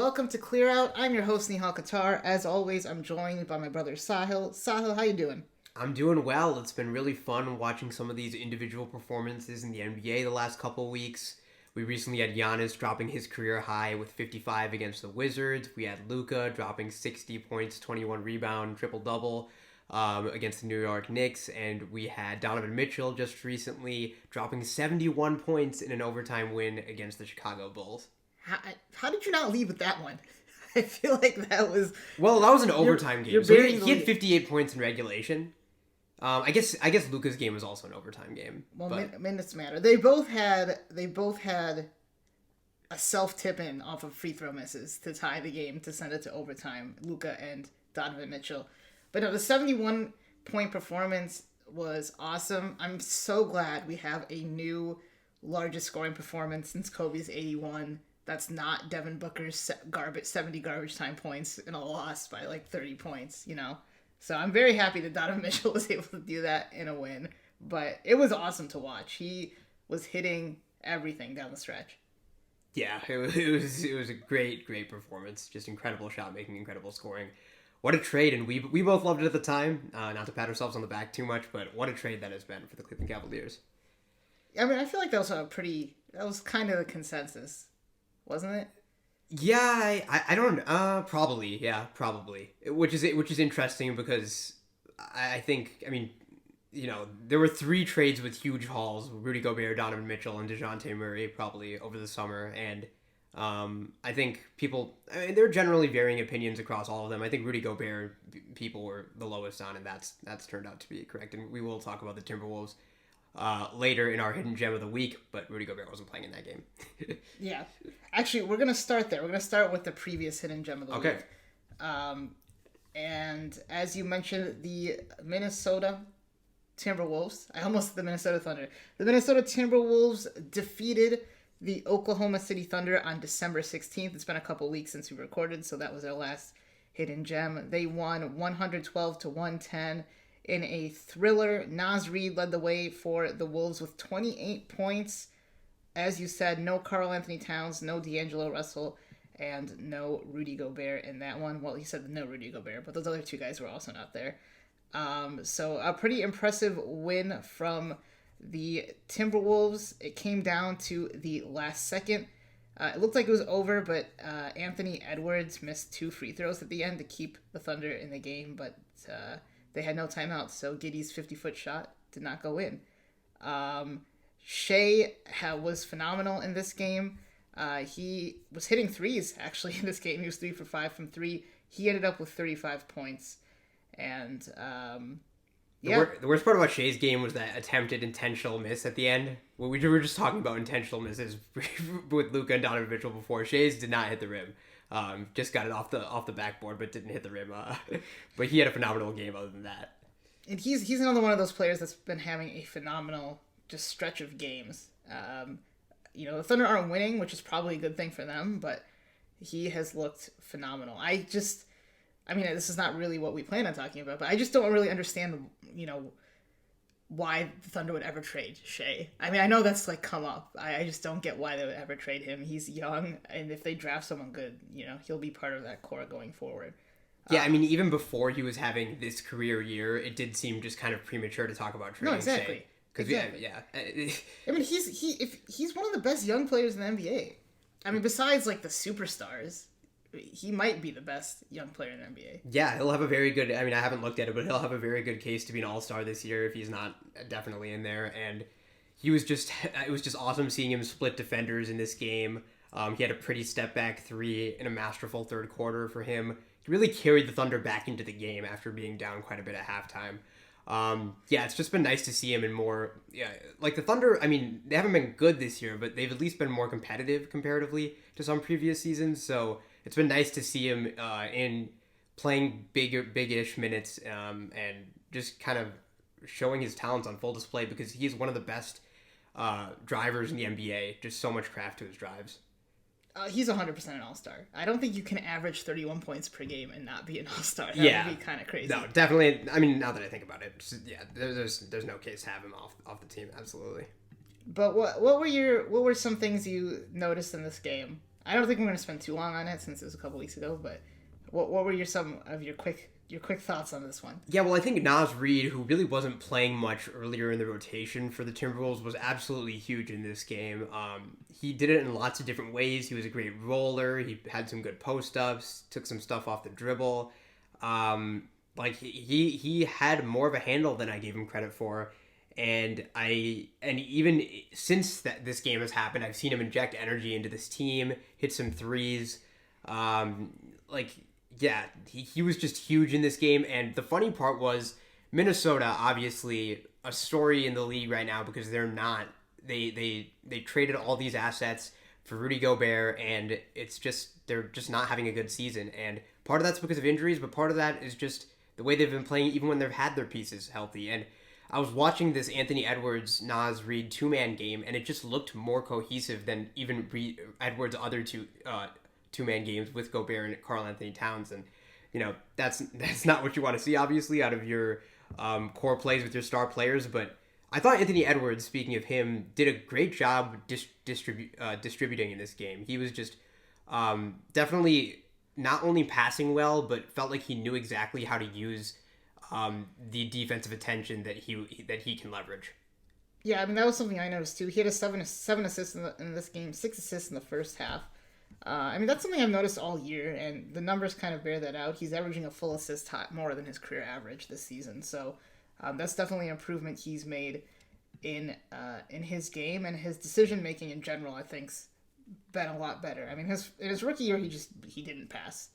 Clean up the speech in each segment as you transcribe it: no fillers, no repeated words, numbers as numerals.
welcome to Clear Out. I'm your host, Nihal Qatar. As always, I'm joined by my brother, Sahil. Sahil, how you doing? I'm doing well. It's been really fun watching some of these individual performances in the NBA the last couple of weeks. We recently had Giannis dropping his career high with 55 against the Wizards. We had Luka dropping 60 points, 21 rebound, triple-double against the New York Knicks. And we had Donovan Mitchell just recently dropping 71 points in an overtime win against the Chicago Bulls. How did you not lead with that one? I feel like that was... Well, that was an overtime game. So he had 58 points in regulation. I guess Luka's game was also an overtime game. Well, minutes matter. They both had a self-tip-in off of free throw misses to tie the game to send it to overtime. Luka and Donovan Mitchell. But no, the 71-point performance was awesome. I'm so glad we have a new largest scoring performance since Kobe's 81. That's not Devin Booker's 70 garbage time points in a loss by like 30 points, you know? So I'm very happy that Donovan Mitchell was able to do that in a win. But it was awesome to watch. He was hitting everything down the stretch. Yeah, it was a great performance. Just incredible shot making, incredible scoring. What a trade, and we both loved it at the time. Not to pat ourselves on the back too much, but what a trade that has been for the Cleveland Cavaliers. I mean, I feel like that was kind of the consensus, wasn't it? Yeah, I don't probably, which is interesting because I think, I mean, you know, there were 3 trades with huge hauls: Rudy Gobert, Donovan Mitchell, and DeJounte Murray probably over the summer, and I think there are generally varying opinions across all of them. I think Rudy Gobert people were the lowest on, and that's turned out to be correct, and we will talk about the Timberwolves later in our Hidden Gem of the Week, but Rudy Gobert wasn't playing in that game. Yeah. Actually, we're going to start there. We're going to start with the previous Hidden Gem of the Week. And as you mentioned, the Minnesota Timberwolves, I almost said the Minnesota Thunder. The Minnesota Timberwolves defeated the Oklahoma City Thunder on December 16th. It's been a couple weeks since we recorded, so that was our last Hidden Gem. They won 112-110. In a thriller. Naz Reid led the way for the Wolves with 28 points. As you said, no Karl Anthony Towns, no D'Angelo Russell, and no Rudy Gobert in that one. Well, he said no Rudy Gobert, but those other 2 guys were also not there. So a pretty impressive win from the Timberwolves. It came down to the last second. It looked like it was over, but Anthony Edwards missed 2 free throws at the end to keep the Thunder in the game, but... they had no timeouts, so Giddey's 50-foot shot did not go in. Shea was phenomenal in this game. He was hitting threes, actually, in this game. He was 3 for 5 from 3. He ended up with 35 points. And, The worst part about Shea's game was that attempted intentional miss at the end. Well, we were just talking about intentional misses with Luka and Donovan Mitchell before. Shea's did not hit the rim. Just got it off the backboard, but didn't hit the rim. But he had a phenomenal game other than that. And he's another one of those players that's been having a phenomenal just stretch of games. You know, the Thunder aren't winning, which is probably a good thing for them, but he has looked phenomenal. I mean, this is not really what we plan on talking about, but I just don't really understand, you know, why the Thunder would ever trade Shea. I mean, I know that's like come up. I just don't get why they would ever trade him. He's young, and if they draft someone good, you know, he'll be part of that core going forward. Yeah, I mean, even before he was having this career year, it did seem just kind of premature to talk about trading exactly. Shea. Exactly. Yeah. I mean, he's one of the best young players in the NBA. I mean, besides like the superstars, he might be the best young player in the NBA. Yeah, he'll have a very good... I mean, I haven't looked at it, but he'll have a very good case to be an all-star this year if he's not definitely in there. And it was just awesome seeing him split defenders in this game. He had a pretty step-back 3 in a masterful third quarter for him. He really carried the Thunder back into the game after being down quite a bit at halftime. Yeah, it's just been nice to see him in more... Yeah, like the Thunder, I mean, they haven't been good this year, but they've at least been more competitive comparatively to some previous seasons, so... It's been nice to see him in playing big-ish minutes and just kind of showing his talents on full display because he's one of the best drivers in the NBA. Just so much craft to his drives. He's 100% an all-star. I don't think you can average 31 points per game and not be an all-star. That would be kind of crazy. No, definitely. I mean, now that I think about it, there's no case to have him off the team. Absolutely. But what were some things you noticed in this game? I don't think we're going to spend too long on it since it was a couple weeks ago, but what were some of your quick thoughts on this one? Yeah, well, I think Naz Reid, who really wasn't playing much earlier in the rotation for the Timberwolves, was absolutely huge in this game. He did it in lots of different ways. He was a great roller. He had some good post-ups, took some stuff off the dribble. He had more of a handle than I gave him credit for. And even since this game has happened, I've seen him inject energy into this team, hit some threes. He was just huge in this game. And the funny part was Minnesota, obviously a story in the league right now because they're not. They traded all these assets for Rudy Gobert, and they're just not having a good season. And part of that's because of injuries, but part of that is just the way they've been playing, even when they've had their pieces healthy. And I was watching this Anthony Edwards, Naz Reid two-man game, and it just looked more cohesive than even Edwards' other two-man games with Gobert and Karl Anthony Towns. And that's not what you want to see, obviously, out of your core plays with your star players. But I thought Anthony Edwards, speaking of him, did a great job distributing in this game. He was just definitely not only passing well, but felt like he knew exactly how to use the defensive attention that he can leverage. Yeah, I mean, that was something I noticed too. He had seven assists in this game, 6 assists in the first half. I mean, that's something I've noticed all year, and the numbers kind of bear that out. He's averaging a full assist more than his career average this season, so that's definitely an improvement he's made in his game, and his decision making in general, I think's been a lot better. I mean, in his rookie year, he didn't pass,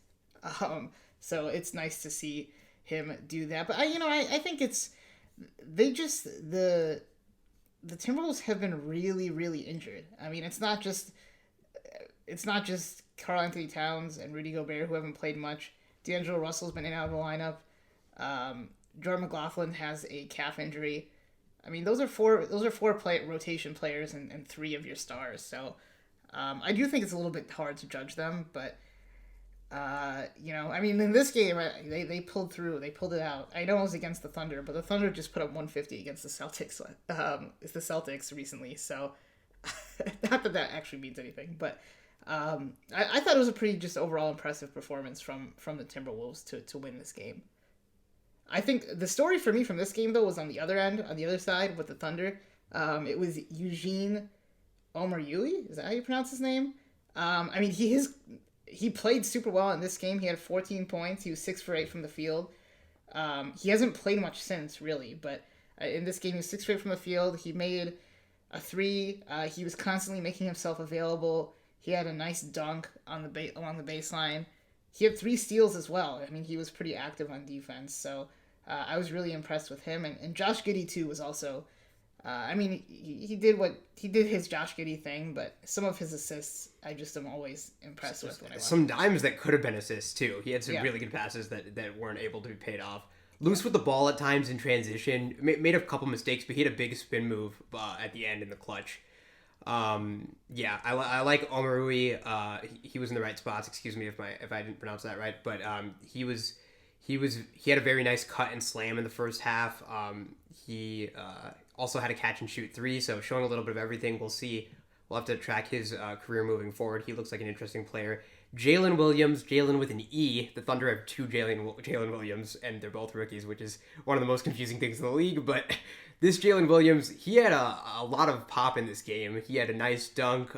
so it's nice to see him do that. But I think the Timberwolves have been really, really injured. I mean, it's not just Karl Anthony Towns and Rudy Gobert who haven't played much. D'Angelo Russell's been in and out of the lineup. Jordan McLaughlin has a calf injury. I mean, those are four rotation players and 3 of your stars. So I do think it's a little bit hard to judge them, but I mean, in this game, they pulled through. They pulled it out. I know it was against the Thunder, but the Thunder just put up 150 against the Celtics. It's the Celtics recently, so not that actually means anything, but I thought it was a pretty just overall impressive performance from the Timberwolves to win this game. I think the story for me from this game, though, was on the other end, on the other side with the Thunder. It was Eugene Omoruyi. Is that how you pronounce his name? I mean, he played super well in this game. He had 14 points. He was 6 for 8 from the field. He hasn't played much since, really, but in this game, he was 6 for 8 from the field. He made a 3. He was constantly making himself available. He had a nice dunk on along the baseline. He had 3 steals as well. I mean, he was pretty active on defense, so I was really impressed with him. And Josh Giddey, too, was also... I mean, he did his Josh Giddey thing, but some of his assists I just am always impressed with when I watch some dimes that could have been assists too. He had some really good passes that weren't able to be paid off. Loose with the ball at times in transition, made a couple mistakes, but he had a big spin move at the end in the clutch. I like Omoruyi. He was in the right spots. Excuse me if I didn't pronounce that right, but he had a very nice cut and slam in the first half. He also had a catch and shoot 3, so showing a little bit of everything. We'll see. We'll have to track his career moving forward. He looks like an interesting player. Jalen Williams, Jalen with an E. The Thunder have 2 Jalen Williams, and they're both rookies, which is one of the most confusing things in the league. But this Jalen Williams, he had a lot of pop in this game. He had a nice dunk.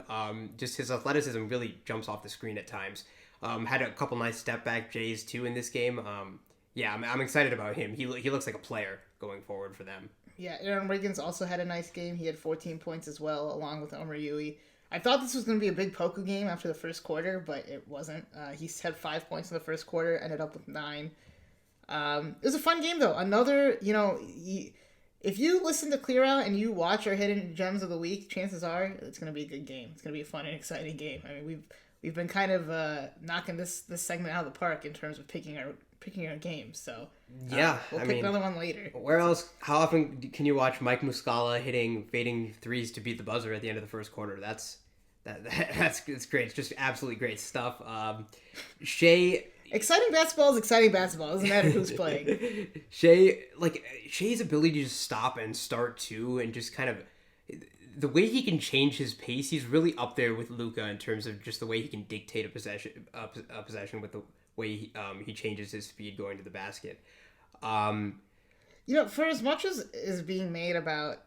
Just his athleticism really jumps off the screen at times. Had a couple nice step back J's too in this game. I'm excited about him. He looks like a player going forward for them. Yeah, Aaron Wiggins also had a nice game. He had 14 points as well, along with Omoruyi. I thought this was going to be a big Poku game after the first quarter, but it wasn't. He had 5 points in the first quarter, ended up with 9. It was a fun game, though. Another, if you listen to Clear Out and you watch our Hidden Gems of the Week, chances are it's going to be a good game. It's going to be a fun and exciting game. I mean, we've been kind of knocking this segment out of the park in terms of picking our games, so we'll pick another one later. Where else? How often can you watch Mike Muscala hitting fading threes to beat the buzzer at the end of the first quarter? That's great. It's just absolutely great stuff. Shea. Exciting basketball is exciting basketball. It doesn't matter who's playing. Shea's ability to just stop and start too, and just kind of the way he can change his pace, he's really up there with Luka in terms of just the way he can dictate a possession with the way he changes his speed going to the basket. For as much as is being made about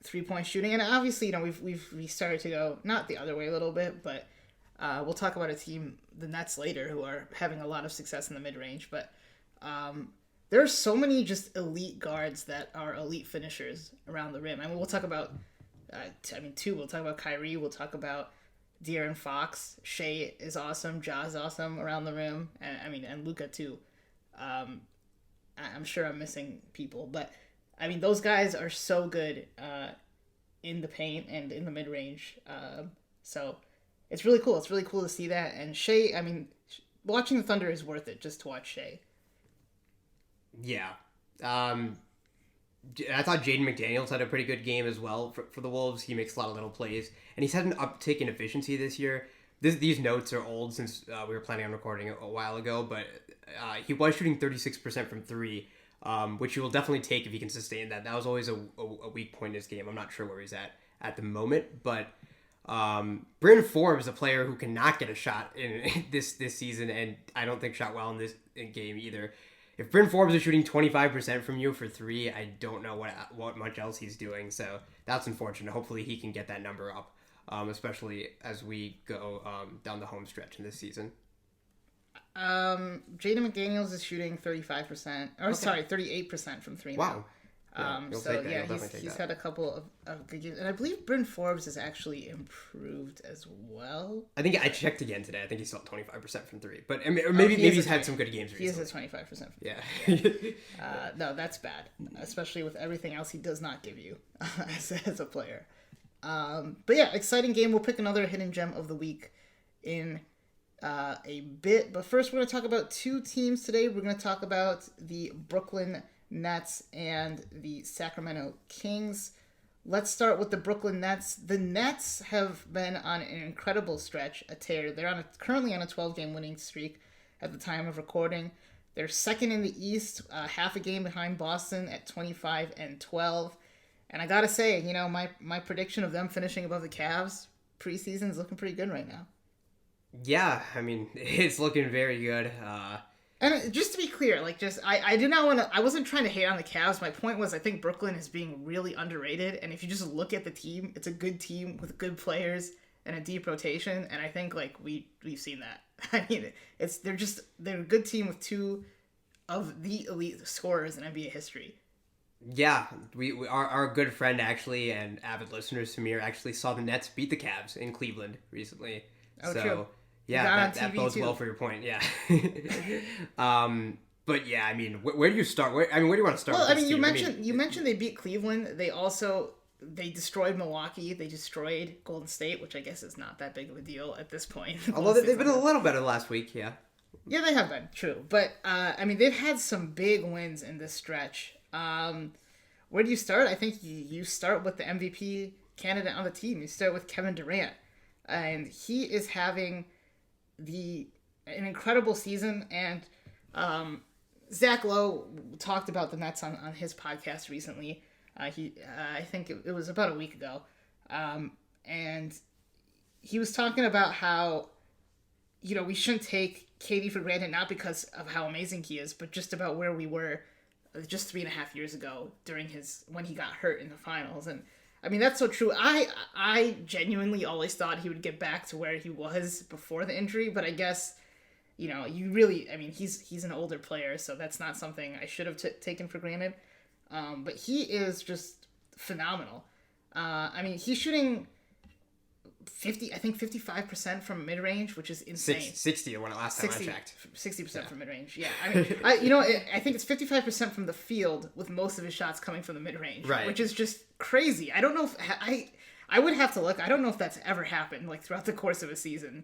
3-point shooting, and obviously, we started to go not the other way a little bit, but we'll talk about a team, the Nets, later, who are having a lot of success in the mid range. But there are so many just elite guards that are elite finishers around the rim. I mean, we'll talk about we'll talk about Kyrie, we'll talk about De'Aaron Fox, Shea is awesome, Ja's awesome around the rim, and Luka too. I'm sure I'm missing people, but I mean, those guys are so good in the paint and in the mid range. So it's really cool. It's really cool to see that. And Shea, I mean, watching the Thunder is worth it just to watch Shea. Yeah. I thought Jaden McDaniels had a pretty good game as well for the Wolves. He makes a lot of little plays, and he's had an uptick in efficiency this year. These notes are old since we were planning on recording a while ago, but he was shooting 36% from three, which he will definitely take if he can sustain that. That was always a weak point in his game. I'm not sure where he's at the moment, but Bryn Forbes, a player who cannot get a shot in this season, and I don't think shot well in this game either. If Bryn Forbes is shooting 25% from you for three, I don't know what much else he's doing, so that's unfortunate. Hopefully he can get that number up, especially as we go down the home stretch in this season. Jaden McDaniels is shooting 35%, or sorry, 38% from three. Wow. He's had a couple of good games, and I believe Bryn Forbes has actually improved as well. I think I checked again today. I think he's still 25% from three, but maybe he's had some good games recently. He is at 25%. Yeah. No, that's bad, especially with everything else he does not give you as a player. But yeah, exciting game. We'll pick another hidden gem of the week in a bit, but first we're going to talk about two teams today. We're going to talk about the Brooklyn Nets and the Sacramento Kings. Let's start with the Brooklyn Nets. The Nets have been on an incredible stretch, a tear. They're currently on a 12-game winning streak at the time of recording. They're second in the East, half a game behind Boston at 25-12. And I gotta say, my prediction of them finishing above the Cavs preseason is looking pretty good right now. Yeah, I mean, it's looking very good. And just to be clear, I did not want to. I wasn't trying to hate on the Cavs. My point was, I think Brooklyn is being really underrated. And if you just look at the team, it's a good team with good players and a deep rotation. And I think we've seen that. I mean, they're a good team with two of the elite scorers in NBA history. Yeah, our good friend actually and avid listener Samir actually saw the Nets beat the Cavs in Cleveland recently. Oh, so, true. Yeah, that bodes too. Well for your point. Yeah. But yeah, I mean, where do you start? Where do you want to start? Well, I mean, you mentioned they beat Cleveland. They destroyed Milwaukee. They destroyed Golden State, which I guess is not that big of a deal at this point. Although they've been a little better last week, yeah. Yeah, they have been, true. But, I mean, they've had some big wins in this stretch. Where do you start? I think you start with the MVP candidate on the team. You start with Kevin Durant. And he is having an incredible season. And Zach Lowe talked about the Nets on his podcast recently. I think it was about a week ago. And he was talking about how, we shouldn't take KD for granted, not because of how amazing he is, but just about where we were just 3.5 years ago when he got hurt in the finals. And I mean, that's so true. I genuinely always thought he would get back to where he was before the injury, but I guess, he's an older player, so that's not something I should have taken for granted. But he is just phenomenal. He's shooting 55% from mid-range, which is insane. 60 when last time I checked. 60% from mid-range, yeah. I think it's 55% from the field with most of his shots coming from the mid-range, right, which is just crazy. I don't know if I would have to look. I don't know if that's ever happened throughout the course of a season.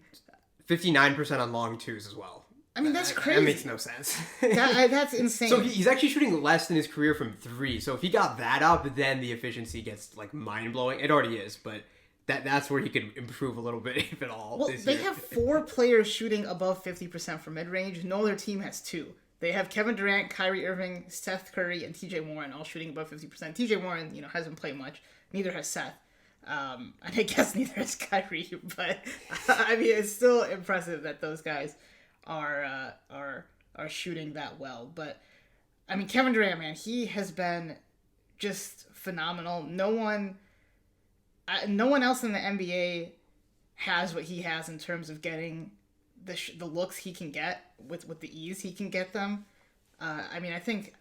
59% on long twos as well. I mean, that's crazy. That makes no sense. That's insane. So he's actually shooting less than his career from three. So if he got that up, then the efficiency gets mind-blowing. It already is, but that's where he could improve a little bit, if at all. Well, they have 4 players shooting above 50% from mid-range. No other team has 2. They have Kevin Durant, Kyrie Irving, Seth Curry, and TJ Warren all shooting above 50%. TJ Warren, hasn't played much. Neither has Seth. And I guess neither is Kyrie, but I mean, it's still impressive that those guys are shooting that well. But I mean, Kevin Durant, man, he has been just phenomenal. No one else in the NBA has what he has in terms of getting the looks he can get with the ease he can get them. I mean, I think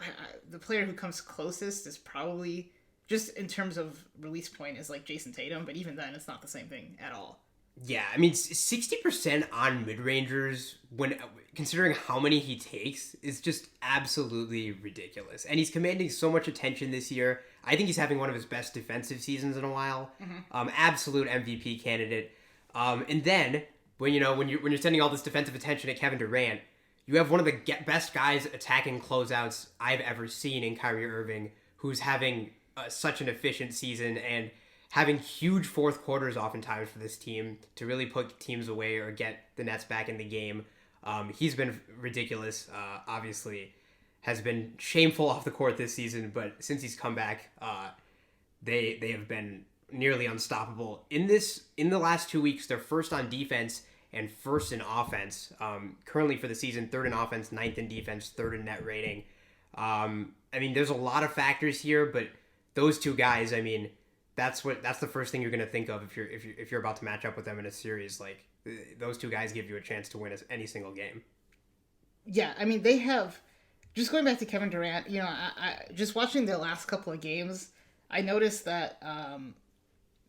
the player who comes closest is probably just in terms of release point is like Jason Tatum, but even then, it's not the same thing at all. Yeah, I mean, 60% on mid-rangers, when considering how many he takes, is just absolutely ridiculous. And he's commanding so much attention this year. I think he's having one of his best defensive seasons in a while. Absolute MVP candidate. And then when you're sending all this defensive attention at Kevin Durant, you have one of the best guys attacking closeouts I've ever seen in Kyrie Irving, who's having such an efficient season and having huge fourth quarters oftentimes for this team to really put teams away or get the Nets back in the game. He's been ridiculous. Obviously, has been shameful off the court this season, but since he's come back, they have been nearly unstoppable. In the last 2 weeks, they're first on defense and first in offense. Currently for the season, third in offense, ninth in defense, third in net rating. I mean, there's a lot of factors here, but those two guys, I mean, that's the first thing you're going to think of if you're about to match up with them in a series. Like, those two guys give you a chance to win any single game. Yeah, I mean, they have, just going back to Kevin Durant, I just watching the last couple of games, I noticed that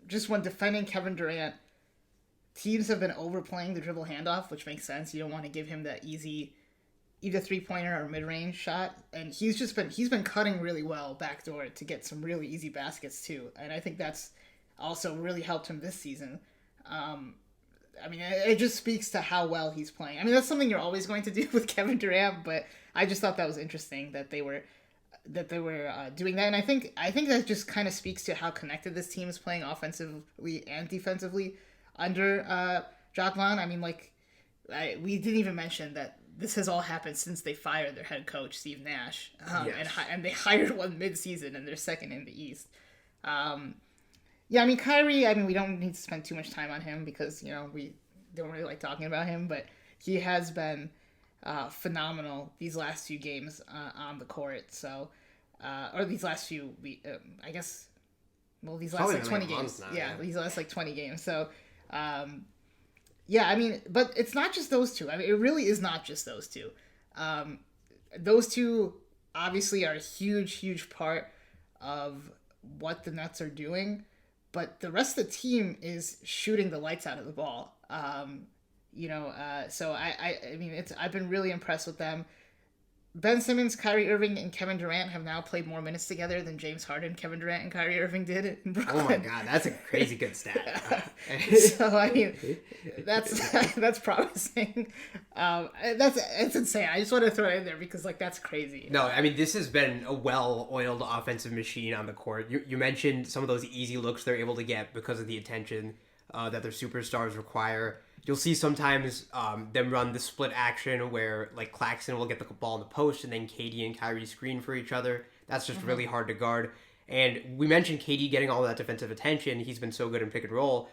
just when defending Kevin Durant, teams have been overplaying the dribble handoff, which makes sense. You don't want to give him that easy either three-pointer or mid-range shot, and he's been cutting really well backdoor to get some really easy baskets too, and I think that's also really helped him this season. I mean, it just speaks to how well he's playing. I mean, that's something you're always going to do with Kevin Durant, but I just thought that was interesting that they were doing that, and I think that just kind of speaks to how connected this team is playing offensively and defensively under Jacques Vaughn. I mean, we didn't even mention that this has all happened since they fired their head coach, Steve Nash, Yes. and they hired one mid-season, and they're second in the East. Yeah, I mean, Kyrie, I mean, we don't need to spend too much time on him because, we don't really like talking about him, but he has been phenomenal these last few games on the court. So, or these last few, I guess, well, these last Probably 20 been like games. months now, yeah. These last 20 games. So, yeah, I mean, but it's not just those two. I mean, it really is not just those two. Those two obviously are a huge, huge part of what the Nets are doing, but the rest of the team is shooting the lights out of the ball. So I mean, I've been really impressed with them. Ben Simmons, Kyrie Irving, and Kevin Durant have now played more minutes together than James Harden, Kevin Durant, and Kyrie Irving did in Brooklyn. Oh my God, that's a crazy good stat. So I mean, that's promising. It's insane. I just want to throw it in there because that's crazy. No, I mean, this has been a well-oiled offensive machine on the court. You mentioned some of those easy looks they're able to get because of the attention that their superstars require. You'll see sometimes them run the split action where Claxton will get the ball in the post and then KD and Kyrie screen for each other. That's just really hard to guard. And we mentioned KD getting all that defensive attention. He's been so good in pick and roll.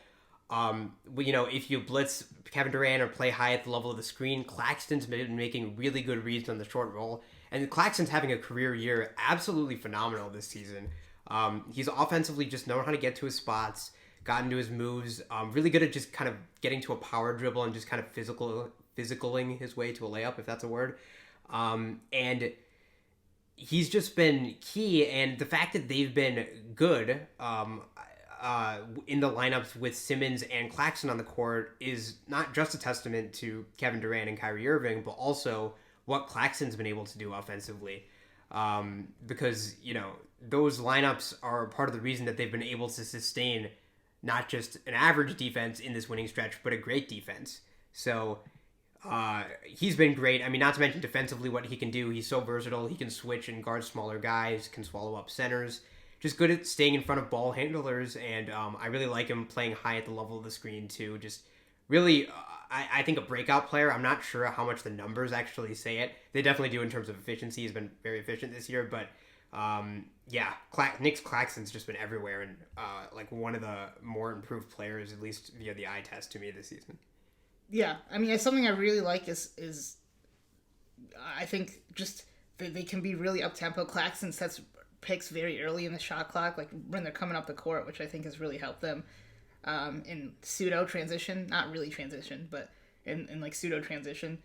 If you blitz Kevin Durant or play high at the level of the screen, Claxton's been making really good reads on the short roll. And Claxton's having a career year, absolutely phenomenal this season. He's offensively just known how to get to his spots, got into his moves, really good at just kind of getting to a power dribble and just kind of physicaling his way to a layup, if that's a word. And he's just been key, and the fact that they've been good in the lineups with Simmons and Claxton on the court is not just a testament to Kevin Durant and Kyrie Irving, but also what Claxton's been able to do offensively. Because, those lineups are part of the reason that they've been able to sustain not just an average defense in this winning stretch, but a great defense. So he's been great. I mean, not to mention defensively what he can do. He's so versatile. He can switch and guard smaller guys, can swallow up centers. Just good at staying in front of ball handlers, and I really like him playing high at the level of the screen too. Just really, I think a breakout player. I'm not sure how much the numbers actually say it. They definitely do in terms of efficiency. He's been very efficient this year, but Yeah, Nick Claxton's just been everywhere and like one of the more improved players, at least via the eye test to me this season. Yeah, I mean, it's something I really like is I think just they can be really up tempo. Claxton sets picks very early in the shot clock, like when they're coming up the court, which I think has really helped them in pseudo transition, not really transition, but in like pseudo transition.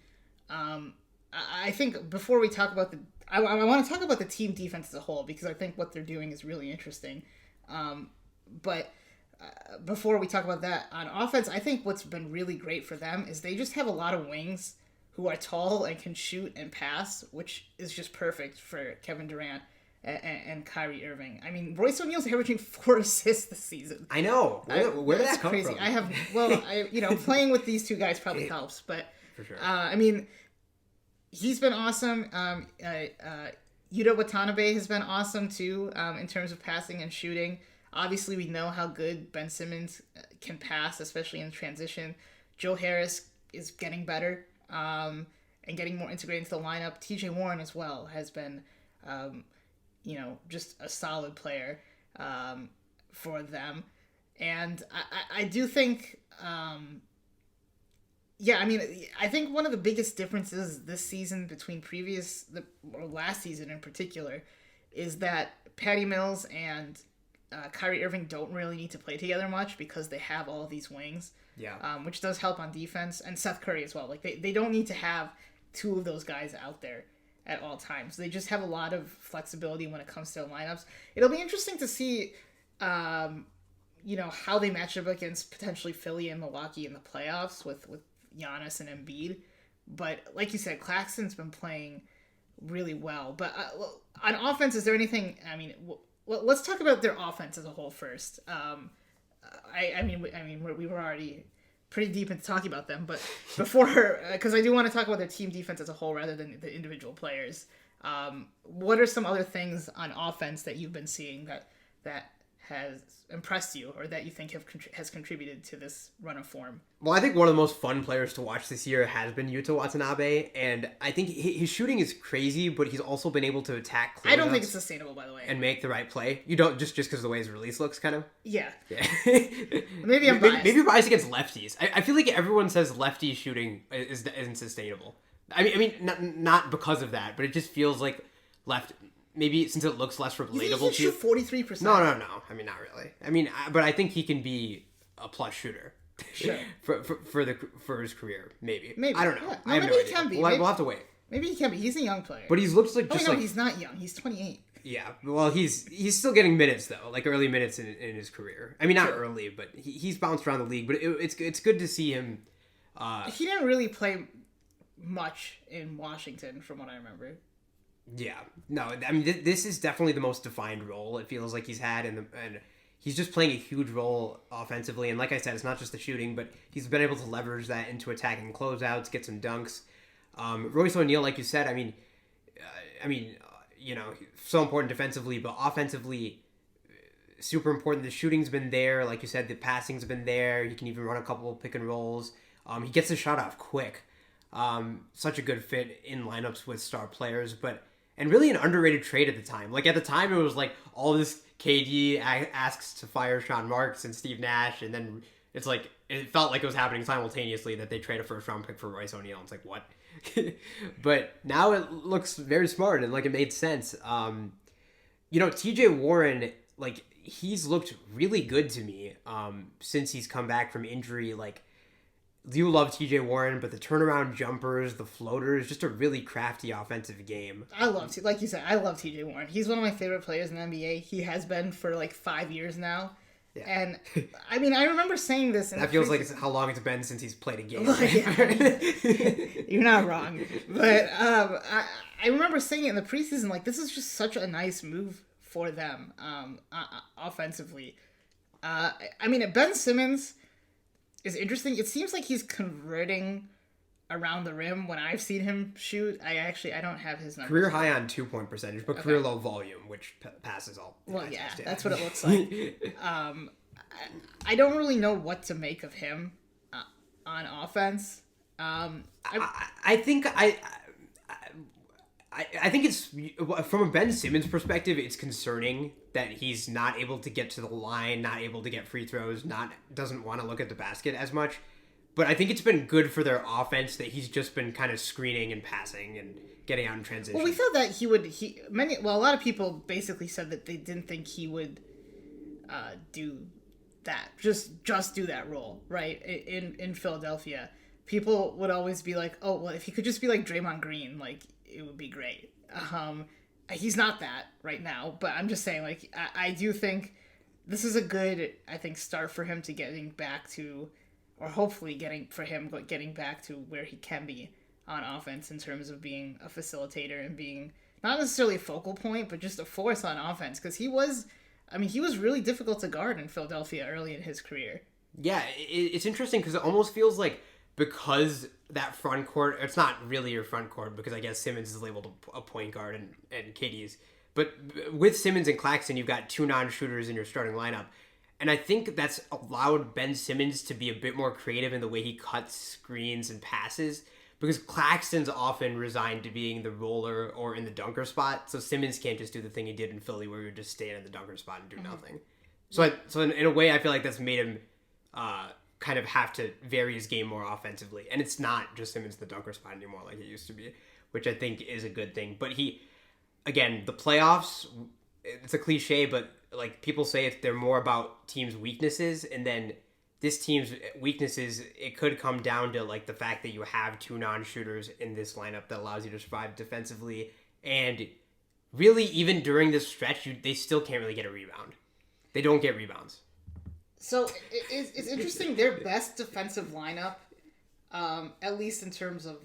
I think before we talk about I want to talk about the team defense as a whole because I think what they're doing is really interesting. But before we talk about that, on offense, I think what's been really great for them is they just have a lot of wings who are tall and can shoot and pass, which is just perfect for Kevin Durant and Kyrie Irving. I mean, Royce O'Neal's averaging 4 assists this season. I know. Where did that come crazy. from? Playing with these two guys probably helps, but for sure. I mean, he's been awesome. Yuta Watanabe has been awesome too in terms of passing and shooting. Obviously, we know how good Ben Simmons can pass, especially in transition. Joe Harris is getting better and getting more integrated into the lineup. TJ Warren as well has been, just a solid player for them. And I do think, I think one of the biggest differences this season between last season in particular is that Patty Mills and Kyrie Irving don't really need to play together much because they have all these wings. Yeah. Which does help on defense, and Seth Curry as well. Like they don't need to have two of those guys out there at all times. They just have a lot of flexibility when it comes to lineups. It'll be interesting to see, how they match up against potentially Philly and Milwaukee in the playoffs with Giannis and Embiid. But like you said, Claxton's been playing really well. But on offense, is there anything? I mean, let's talk about their offense as a whole first. We were already pretty deep into talking about them, but before, because I do want to talk about their team defense as a whole rather than the individual players. What are some other things on offense that you've been seeing that has impressed you or that you think has contributed to this run of form? Well, I think one of the most fun players to watch this year has been Yuta Watanabe, and I think his shooting is crazy, but he's also been able to attack closeouts. I don't think it's sustainable, by the way. And make the right play. You don't just because of the way his release looks, kind of. Yeah. Maybe I'm biased. Maybe you're biased against lefties. I feel like everyone says lefty shooting isn't sustainable. I mean, not because of that, but it just feels like left. Maybe since it looks less relatable to you. 43%. No. I mean, not really. I mean, but I think he can be a plus shooter. Sure. for his career, maybe. I don't know. Yeah. I have maybe no he idea. can be. We'll have to wait. Maybe he can be. He's a young player. But he looks like he's not young. He's 28. Yeah. Well, he's still getting minutes though, like early minutes in his career. I mean, not early, but he's bounced around the league. But it's good to see him. He didn't really play much in Washington, from what I remember. Yeah, no, I mean this is definitely the most defined role it feels like he's had, and he's just playing a huge role offensively. And like I said, it's not just the shooting, but he's been able to leverage that into attacking closeouts, get some dunks. Royce O'Neal, like you said, I mean, so important defensively, but offensively, super important. The shooting's been there, like you said, the passing's been there. He can even run a couple pick and rolls. He gets the shot off quick. Such a good fit in lineups with star players, and really an underrated trade at the time. Like at the time, it was like all this KD asks to fire Sean Marks and Steve Nash, and then it's like it felt like it was happening simultaneously that they trade a first round pick for Royce O'Neal. It's like what? But now it looks very smart and like it made sense. TJ Warren, like he's looked really good to me since he's come back from injury. Like, you love TJ Warren, but the turnaround jumpers, the floaters, just a really crafty offensive game. Like you said, I love TJ Warren. He's one of my favorite players in the NBA. He has been for like 5 years now. Yeah. And I mean, I remember saying this. That feels like it's how long it's been since he's played a game. You're not wrong. But I remember saying it in the preseason, like, this is just such a nice move for them offensively. I mean, Ben Simmons is interesting. It seems like he's converting around the rim when I've seen him shoot. I don't have his numbers. Career high on 2-point percentage, but career low volume, which passes all. Well, yeah, that's what it looks like. I don't really know what to make of him on offense. I think I think it's from a Ben Simmons perspective, it's concerning that he's not able to get to the line, not able to get free throws, doesn't want to look at the basket as much. But I think it's been good for their offense that he's just been kind of screening and passing and getting out in transition. Well, we thought that he would. A lot of people basically said that they didn't think he would do that. Just do that role, right? In Philadelphia, people would always be like, "Oh, well, if he could just be like Draymond Green, like it would be great." He's not that right now, but I'm just saying, like, I do think this is a good, I think, start for him to getting back to. Or hopefully getting back to where he can be on offense in terms of being a facilitator and being not necessarily a focal point, but just a force on offense. Because he was really difficult to guard in Philadelphia early in his career. Yeah, it's interesting because it almost feels like because that front court, it's not really your front court because I guess Simmons is labeled a point guard and KD's. But with Simmons and Claxton, you've got two non-shooters in your starting lineup. And I think that's allowed Ben Simmons to be a bit more creative in the way he cuts screens and passes because Claxton's often resigned to being the roller or in the dunker spot. So Simmons can't just do the thing he did in Philly where he would just stand in the dunker spot and do nothing. So in a way, I feel like that's made him kind of have to vary his game more offensively. And it's not just Simmons the dunker spot anymore like it used to be, which I think is a good thing. But again, the playoffs, it's a cliche, but like people say they're more about teams' weaknesses, and then this team's weaknesses, it could come down to like the fact that you have two non-shooters in this lineup that allows you to survive defensively, and really even during this stretch, they still can't really get a rebound. They don't get rebounds. So it's interesting. Their best defensive lineup, at least in terms of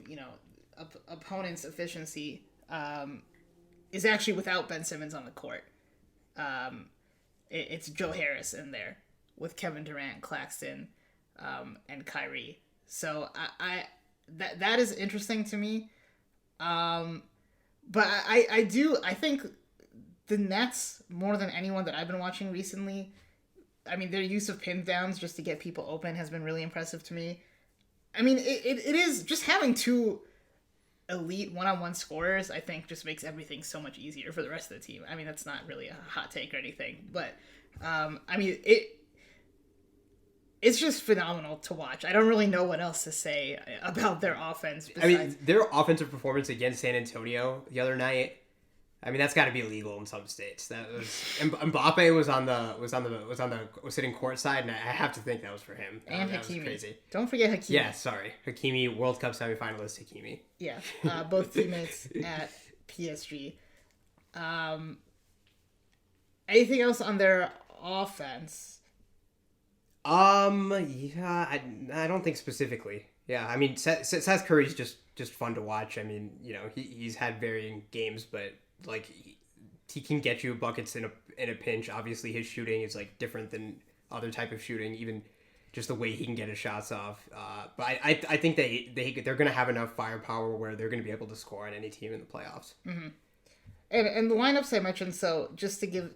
opponents' efficiency, is actually without Ben Simmons on the court. It's Joe Harris in there with Kevin Durant, Claxton, and Kyrie. So that is interesting to me. But I think the Nets, more than anyone that I've been watching recently, I mean, their use of pin downs just to get people open has been really impressive to me. I mean, it is just having two elite one-on-one scorers, I think, just makes everything so much easier for the rest of the team. I mean, that's not really a hot take or anything, but I mean, it's just phenomenal to watch. I don't really know what else to say about their offense. I mean, their offensive performance against San Antonio the other night, I mean, that's got to be illegal in some states. That was Mbappe was sitting courtside, and I have to think that was for him. And that Hakimi. Was crazy. Don't forget Hakimi. Yeah, sorry, Hakimi, World Cup semifinalist Hakimi. Yeah, both teammates at PSG. Anything else on their offense? Yeah, I don't think specifically. Yeah, I mean, Seth Curry's just fun to watch. I mean, he's had varying games, but like he can get you buckets in a pinch. Obviously, his shooting is like different than other type of shooting, even just the way he can get his shots off. But I think they're going to have enough firepower where they're going to be able to score on any team in the playoffs. Mm-hmm. And the lineups I mentioned. So just to give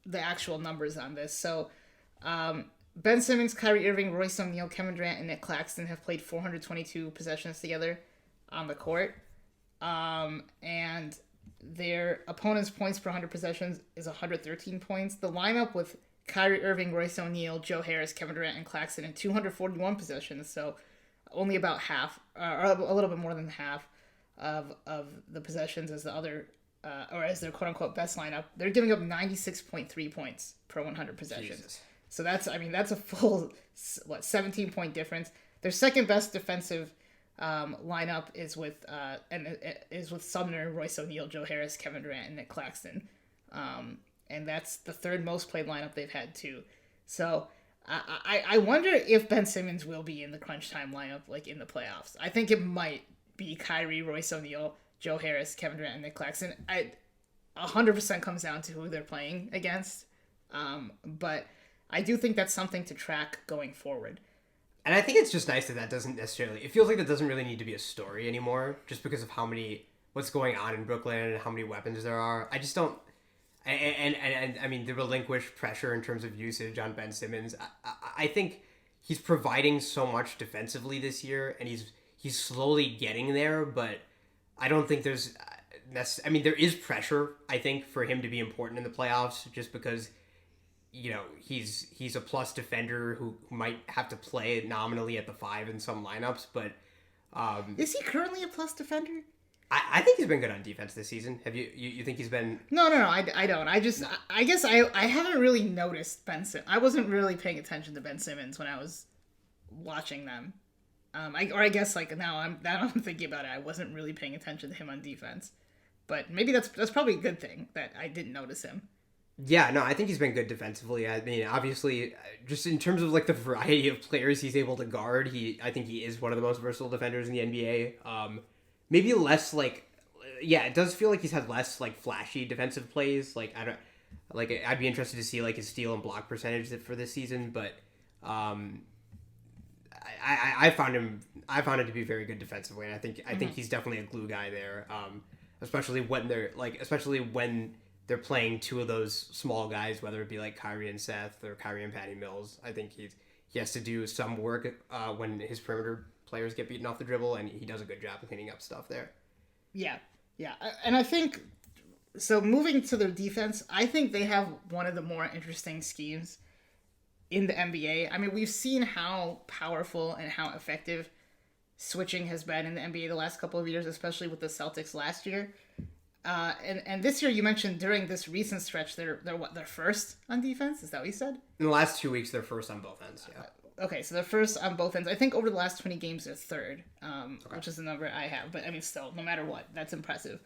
the actual numbers on this, so Ben Simmons, Kyrie Irving, Royce O'Neal, Kevin Durant, and Nick Claxton have played 422 possessions together on the court. And their opponent's points per 100 possessions is 113 points. The lineup with Kyrie Irving, Royce O'Neal, Joe Harris, Kevin Durant, and Claxton in 241 possessions, so only about half, or a little bit more than half of the possessions as the other, or as their quote-unquote best lineup. They're giving up 96.3 points per 100 possessions. Jesus. So that's a full 17-point difference. Their second best defensive lineup is with Sumner, Royce O'Neal, Joe Harris, Kevin Durant, and Nick Claxton, and that's the third most played lineup they've had too. So I wonder if Ben Simmons will be in the crunch time lineup like in the playoffs. I think it might be Kyrie, Royce O'Neal, Joe Harris, Kevin Durant, and Nick Claxton. 100% comes down to who they're playing against, but I do think that's something to track going forward. And I think it's just nice that doesn't necessarily... It feels like that doesn't really need to be a story anymore, just because of what's going on in Brooklyn and how many weapons there are. I just don't... And I mean, the relinquished pressure in terms of usage on Ben Simmons, I think he's providing so much defensively this year, and he's slowly getting there, but I don't think there's I mean, there is pressure, I think, for him to be important in the playoffs, just because he's a plus defender who might have to play nominally at the 5 in some lineups, but is he currently a plus defender? I think he's been good on defense this season. Have you think he's been? No, I don't. I guess I haven't really noticed Ben Simmons. I wasn't really paying attention to Ben Simmons when I was watching them. I guess like now I'm thinking about it. I wasn't really paying attention to him on defense, but maybe that's probably a good thing that I didn't notice him. Yeah, no, I think he's been good defensively. I mean, obviously, just in terms of like the variety of players he's able to guard, I think he is one of the most versatile defenders in the NBA. Maybe less like, yeah, it does feel like he's had less like flashy defensive plays. Like I'd be interested to see like his steal and block percentage for this season, but I found him to be very good defensively, and I think he's definitely a glue guy there. Especially when they're playing two of those small guys, whether it be like Kyrie and Seth or Kyrie and Patty Mills. I think he has to do some work when his perimeter players get beaten off the dribble, and he does a good job of cleaning up stuff there. Yeah. And I think, so moving to their defense, I think they have one of the more interesting schemes in the NBA. I mean, we've seen how powerful and how effective switching has been in the NBA the last couple of years, especially with the Celtics last year. And this year, you mentioned during this recent stretch, they're first on defense? Is that what you said? In the last 2 weeks, they're first on both ends, yeah. Okay, so they're first on both ends. I think over the last 20 games, they're third, which is the number I have. But, I mean, still, no matter what, that's impressive.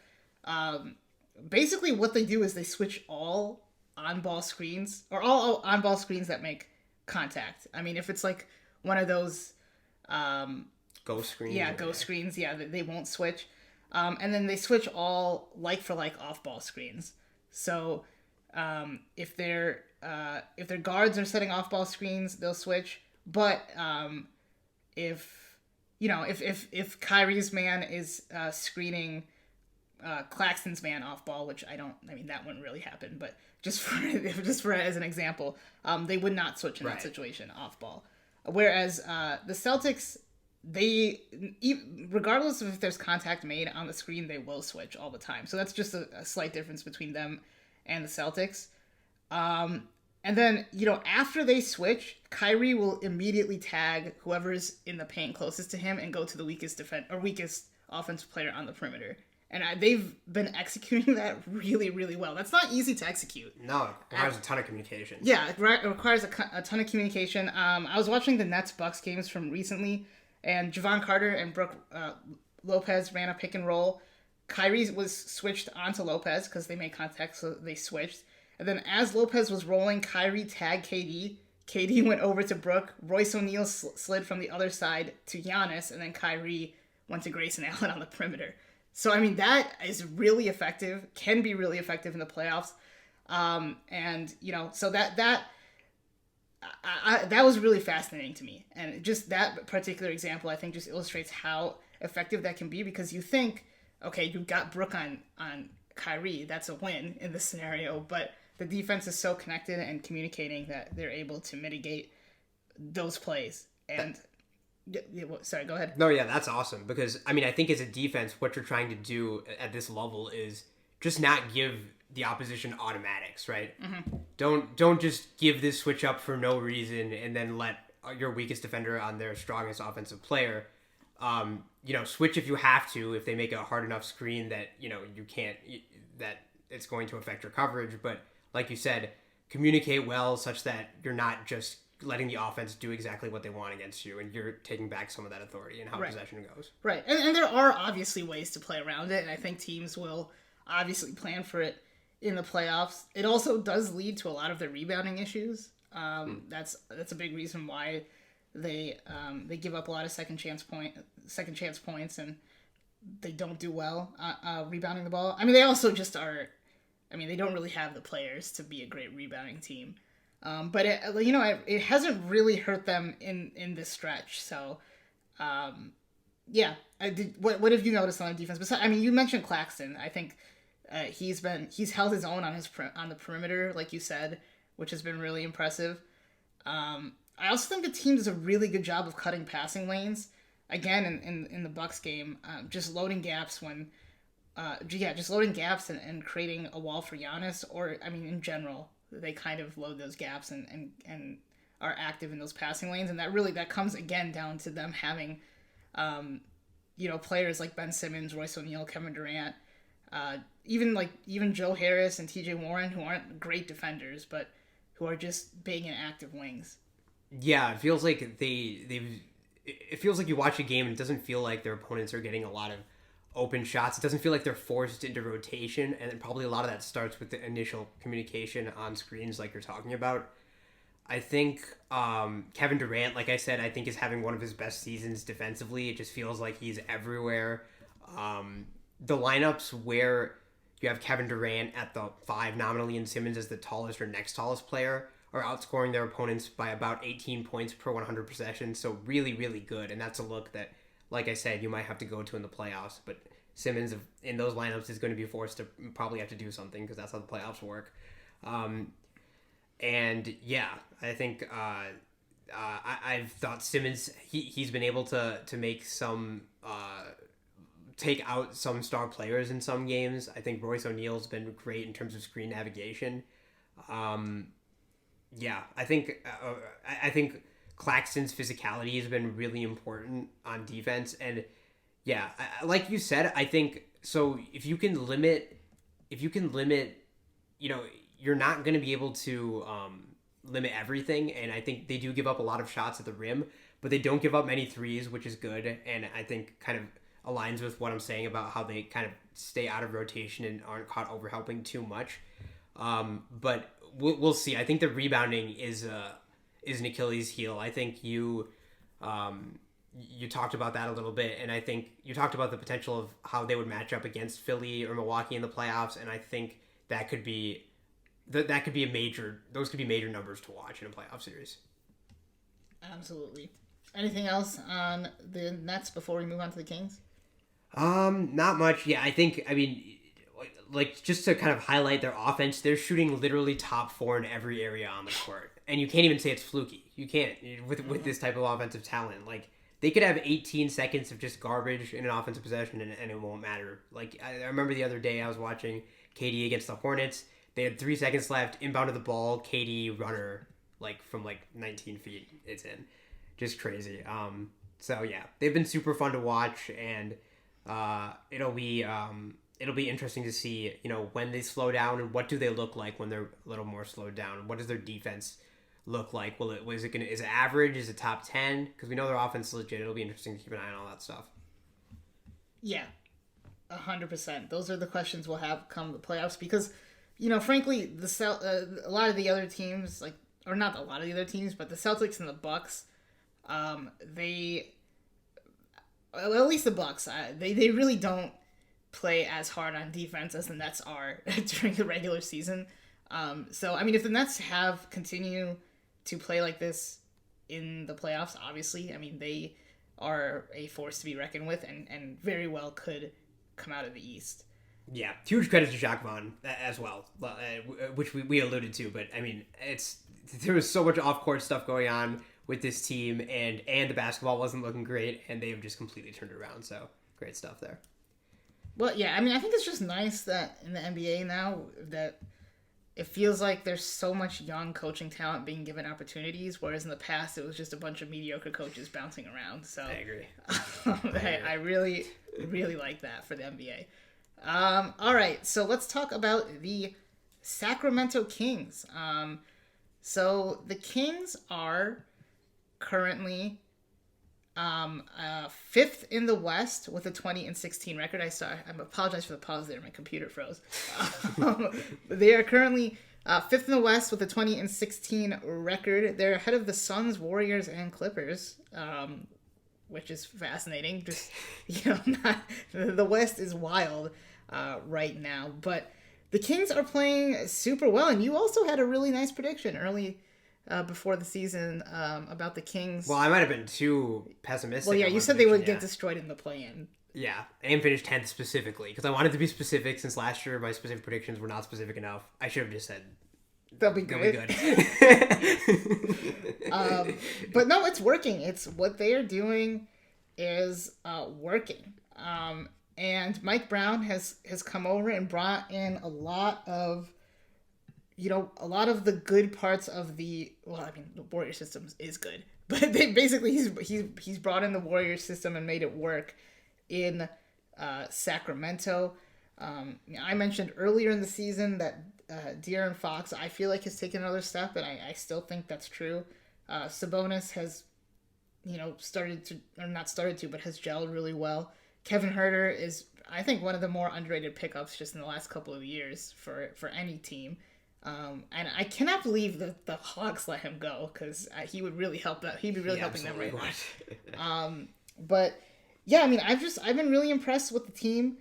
Basically, what they do is they switch all on-ball screens, or all on-ball screens that make contact. I mean, if it's like one of those... ghost screens? Yeah, ghost screens, yeah, they won't switch. And then they switch all like-for-like off-ball screens. So, if their guards are setting off-ball screens, they'll switch. But if Kyrie's man is screening Claxton's man off ball, which that wouldn't really happen, but just for as an example, they would not switch in that situation off ball. Whereas the Celtics, regardless of if there's contact made on the screen, they will switch all the time. So that's just a slight difference between them and the Celtics. And then, after they switch, Kyrie will immediately tag whoever's in the paint closest to him and go to the weakest offensive player on the perimeter. And they've been executing that really, really well. That's not easy to execute. No, it requires a ton of communication. Yeah, it requires a ton of communication. I was watching the Nets-Bucks games from recently, and Javon Carter and Brook Lopez ran a pick and roll. Kyrie was switched onto Lopez because they made contact, so they switched. And then as Lopez was rolling, Kyrie tagged KD. KD went over to Brook. Royce O'Neal slid from the other side to Giannis, and then Kyrie went to Grayson Allen on the perimeter. So, I mean, that is really effective, can be really effective in the playoffs. So that was really fascinating to me. And just that particular example, I think, just illustrates how effective that can be, because you think, okay, you've got Brook on Kyrie, that's a win in this scenario, but the defense is so connected and communicating that they're able to mitigate those plays. And sorry, go ahead. No, yeah, that's awesome, because I mean, I think as a defense, what you're trying to do at this level is just not give the opposition automatics, right? Mm-hmm. Don't just give this switch up for no reason and then let your weakest defender on their strongest offensive player. Switch if you have to, if they make a hard enough screen that you can't, that it's going to affect your coverage. But like you said, communicate well such that you're not just letting the offense do exactly what they want against you, and you're taking back some of that authority and how possession goes. Right, and there are obviously ways to play around it, and I think teams will obviously plan for it in the playoffs. It also does lead to a lot of the rebounding issues. That's a big reason why they give up a lot of second chance points, and they don't do well rebounding the ball. I mean, they also just are. I mean, they don't really have the players to be a great rebounding team. But it hasn't really hurt them in this stretch. So, yeah. What have you noticed on the defense? Besides, I mean, you mentioned Claxton. I think he's held his own on the perimeter, like you said, which has been really impressive. I also think the team does a really good job of cutting passing lanes. Again, in the Bucks game, just loading gaps when just loading gaps and creating a wall for Giannis, or I mean, in general, they kind of load those gaps and are active in those passing lanes, and that comes again down to them having, players like Ben Simmons, Royce O'Neal, Kevin Durant, even Joe Harris and T.J. Warren, who aren't great defenders, but who are just big and active wings. Yeah, it feels like it feels like you watch a game and it doesn't feel like their opponents are getting a lot of open shots. It doesn't feel like they're forced into rotation, and probably a lot of that starts with the initial communication on screens like you're talking about. I think Kevin Durant, like I said, I think is having one of his best seasons defensively. It just feels like he's everywhere. The lineups where you have Kevin Durant at the 5 nominally and Simmons as the tallest or next tallest player are outscoring their opponents by about 18 points per 100 possessions. So really, really good. And that's a look that, like I said, you might have to go to in the playoffs. But Simmons in those lineups is going to be forced to probably have to do something because that's how the playoffs work. And yeah, I think I've thought Simmons, he's been able to make some take out some star players in some games. I think Royce O'Neal's been great in terms of screen navigation. I think Claxton's physicality has been really important on defense, and yeah, like you said, I think so. If you can limit, you're not going to be able to limit everything, and I think they do give up a lot of shots at the rim, but they don't give up many threes, which is good, and I think kind of aligns with what I'm saying about how they kind of stay out of rotation and aren't caught overhelping too much. But we'll see. I think the rebounding is an Achilles heel. I think you talked about that a little bit, and I think you talked about the potential of how they would match up against Philly or Milwaukee in the playoffs, and I think that could be those could be major numbers to watch in a playoff series. Absolutely. Anything else on the Nets before we move on to the Kings? Not much. Yeah, I mean, like just to kind of highlight their offense, they're shooting literally top 4 in every area on the court, and you can't even say it's fluky. You can't with this type of offensive talent. Like they could have 18 seconds of just garbage in an offensive possession, and it won't matter. Like I remember the other day I was watching KD against the Hornets. They had 3 seconds left, inbounded the ball, KD runner from 19 feet. It's in, just crazy. So yeah, they've been super fun to watch, and it'll be interesting to see, when they slow down and what do they look like when they're a little more slowed down. What does their defense look like? Is it average? Is it top 10? Because we know their offense is legit. It'll be interesting to keep an eye on all that stuff. Yeah, 100%. Those are the questions we'll have come the playoffs because, frankly, a lot of the other teams, or not a lot of the other teams, but the Celtics and the Bucks, at least the Bucks, they really don't play as hard on defense as the Nets are during the regular season. So, I mean, if the Nets continue to play like this in the playoffs, obviously, I mean, they are a force to be reckoned with and very well could come out of the East. Yeah, huge credit to Jacques Vaughn as well, which we alluded to. But, I mean, there was so much off-court stuff going on with this team, and the basketball wasn't looking great, and they've just completely turned it around. So, great stuff there. Well, yeah, I mean, I think it's just nice that in the NBA now that it feels like there's so much young coaching talent being given opportunities, whereas in the past it was just a bunch of mediocre coaches bouncing around. So I agree. I really, really like that for the NBA. All right, so let's talk about the Sacramento Kings. So the Kings are currently 5th in the West with a 20-16 record. I apologize for the pause there. My computer froze. They are currently 5th in the West with a 20-16 record. They're ahead of the Suns, Warriors, and Clippers, which is fascinating. Just the West is wild right now, but the Kings are playing super well. And you also had a really nice prediction early. Before the season about the Kings. Well, I might have been too pessimistic. Well, yeah, you said they would get destroyed in the play-in. Yeah, and finish 10th specifically, because I wanted to be specific since last year my specific predictions were not specific enough. I should have just said they'll be good. But no, it's working. It's what they are doing is working. And Mike Brown has come over and brought in a lot of the good parts of the, well, I mean, the Warrior system is good, but they basically he's brought in the Warrior system and made it work in Sacramento. I mentioned earlier in the season that De'Aaron Fox, I feel like, has taken another step, and I still think that's true. Sabonis has, started to, or not started to, but has gelled really well. Kevin Herter is, I think, one of the more underrated pickups just in the last couple of years for any team. And I cannot believe that the Hawks let him go, because he would really help that. He'd be really helping them right now. But yeah, I mean, I've been really impressed with the team.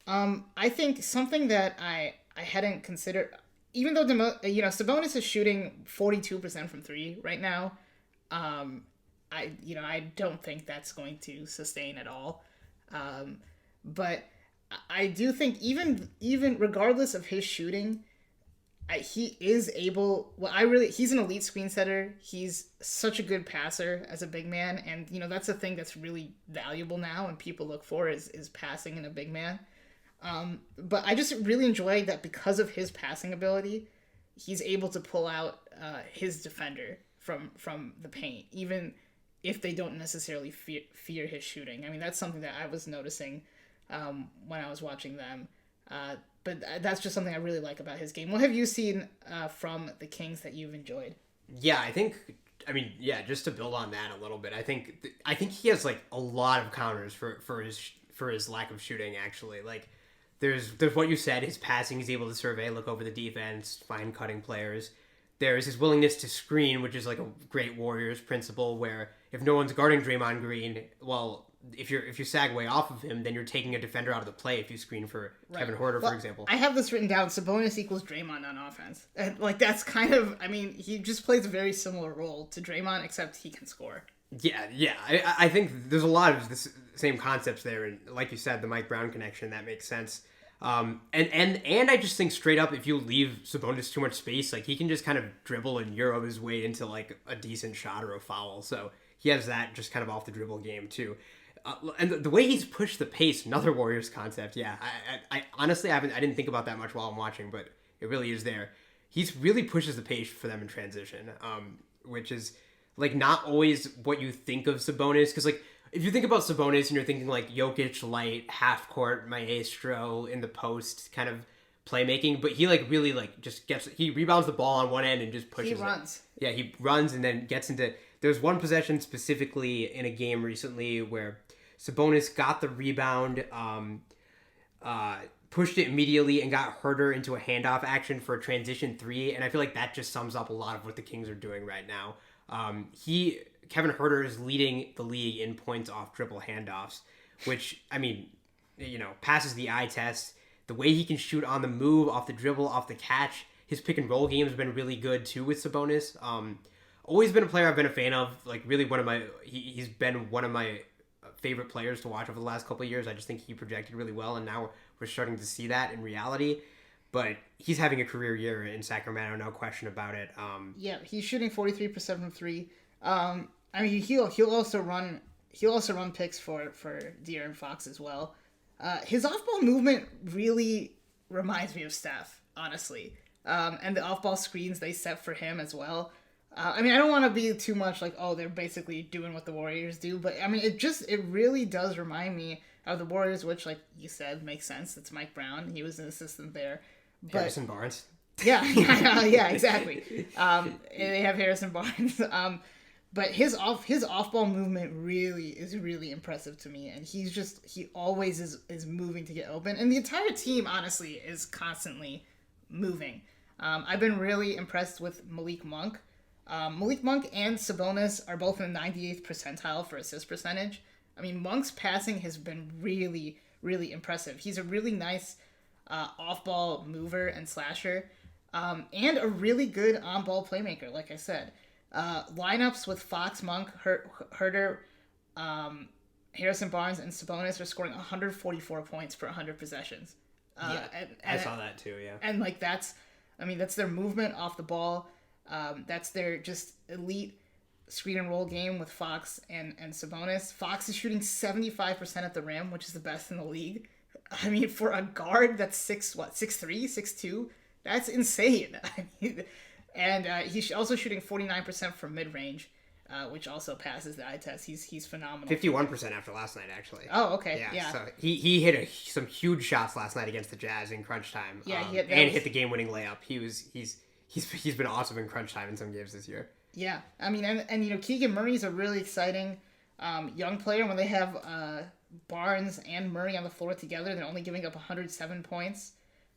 I think something that I hadn't considered, even though Sabonis is shooting 42% from three right now, I don't think that's going to sustain at all. But I do think even regardless of his shooting, he is able. Well, he's an elite screen setter. He's such a good passer as a big man, and that's a thing that's really valuable now, and people look for is passing in a big man. But I just really enjoy that because of his passing ability, he's able to pull out his defender from the paint, even if they don't necessarily fear his shooting. I mean, that's something that I was noticing when I was watching them. But that's just something I really like about his game. What have you seen from the Kings that you've enjoyed? Yeah, just to build on that a little bit, I think he has like a lot of counters for his lack of shooting. Actually, like there's what you said, his passing. He's able to survey, look over the defense, find cutting players. There's his willingness to screen, which is like a great Warriors principle, where if no one's guarding Draymond Green, well, if you sag way off of him, then you're taking a defender out of the play if you screen for Kevin Huerter, for example. I have this written down. Sabonis equals Draymond on offense. And, that's kind of, I mean, he just plays a very similar role to Draymond, except he can score. Yeah. I think there's a lot of the same concepts there, and like you said, the Mike Brown connection, that makes sense. And I just think straight up, if you leave Sabonis too much space, like he can just kind of dribble and Euro his way into like a decent shot or a foul. So he has that just kind of off the dribble game too. And the way he's pushed the pace, another Warriors concept. Yeah, I honestly I didn't think about that much while I'm watching, but it really is there. He's really pushes the pace for them in transition, which is like not always what you think of Sabonis. Because like if you think about Sabonis and you're thinking like Jokic light, half court maestro in the post kind of playmaking, but he like really like just he rebounds the ball on one end and just pushes. He runs. Yeah, he runs and then gets into. There's one possession specifically in a game recently where Sabonis got the rebound, pushed it immediately, and got Herter into a handoff action for a transition three. And I feel like that just sums up a lot of what the Kings are doing right now. Kevin Herter is leading the league in points off dribble handoffs, which, I mean, passes the eye test. The way he can shoot on the move, off the dribble, off the catch. His pick and roll game has been really good too with Sabonis. Always been a player I've been a fan of. Like really he's been one of my favorite players to watch over the last couple of years. I just think he projected really well, and now we're starting to see that in reality. But he's having a career year in Sacramento, no question about it. Yeah, he's shooting 43% from three. I mean, he'll also run picks for De'Aaron Fox as well. His off-ball movement really reminds me of Steph, honestly. And the off-ball screens they set for him as well. I mean, I don't want to be too much like, oh, they're basically doing what the Warriors do, but I mean, it really does remind me of the Warriors, which, like you said, makes sense. It's Mike Brown; he was an assistant there. But, Harrison Barnes. Yeah, exactly. They have Harrison Barnes, but his off-ball movement is really impressive to me, and he always is moving to get open, and the entire team honestly is constantly moving. I've been really impressed with Malik Monk. Malik Monk and Sabonis are both in the 98th percentile for assist percentage. I mean, Monk's passing has been really, really impressive. He's a really nice off-ball mover and slasher, and a really good on-ball playmaker, like I said. Lineups with Fox, Monk, Herter, Harrison Barnes, and Sabonis are scoring 144 points per 100 possessions. I saw that too, yeah. And that's their movement off the ball. That's their just elite screen and roll game with Fox and Sabonis. Fox is shooting 75% at the rim, which is the best in the league. I mean, for a guard that's 6'3", 6'2", that's insane. I mean, and he's also shooting 49% from mid range, which also passes the eye test. He's phenomenal. 51% after last night, actually. Oh, okay, yeah. So he hit some huge shots last night against the Jazz in crunch time. Yeah, hit the game-winning layup. He's been awesome in crunch time in some games this year. Yeah, I mean, and Keegan Murray's a really exciting young player. When they have Barnes and Murray on the floor together, they're only giving up 107 points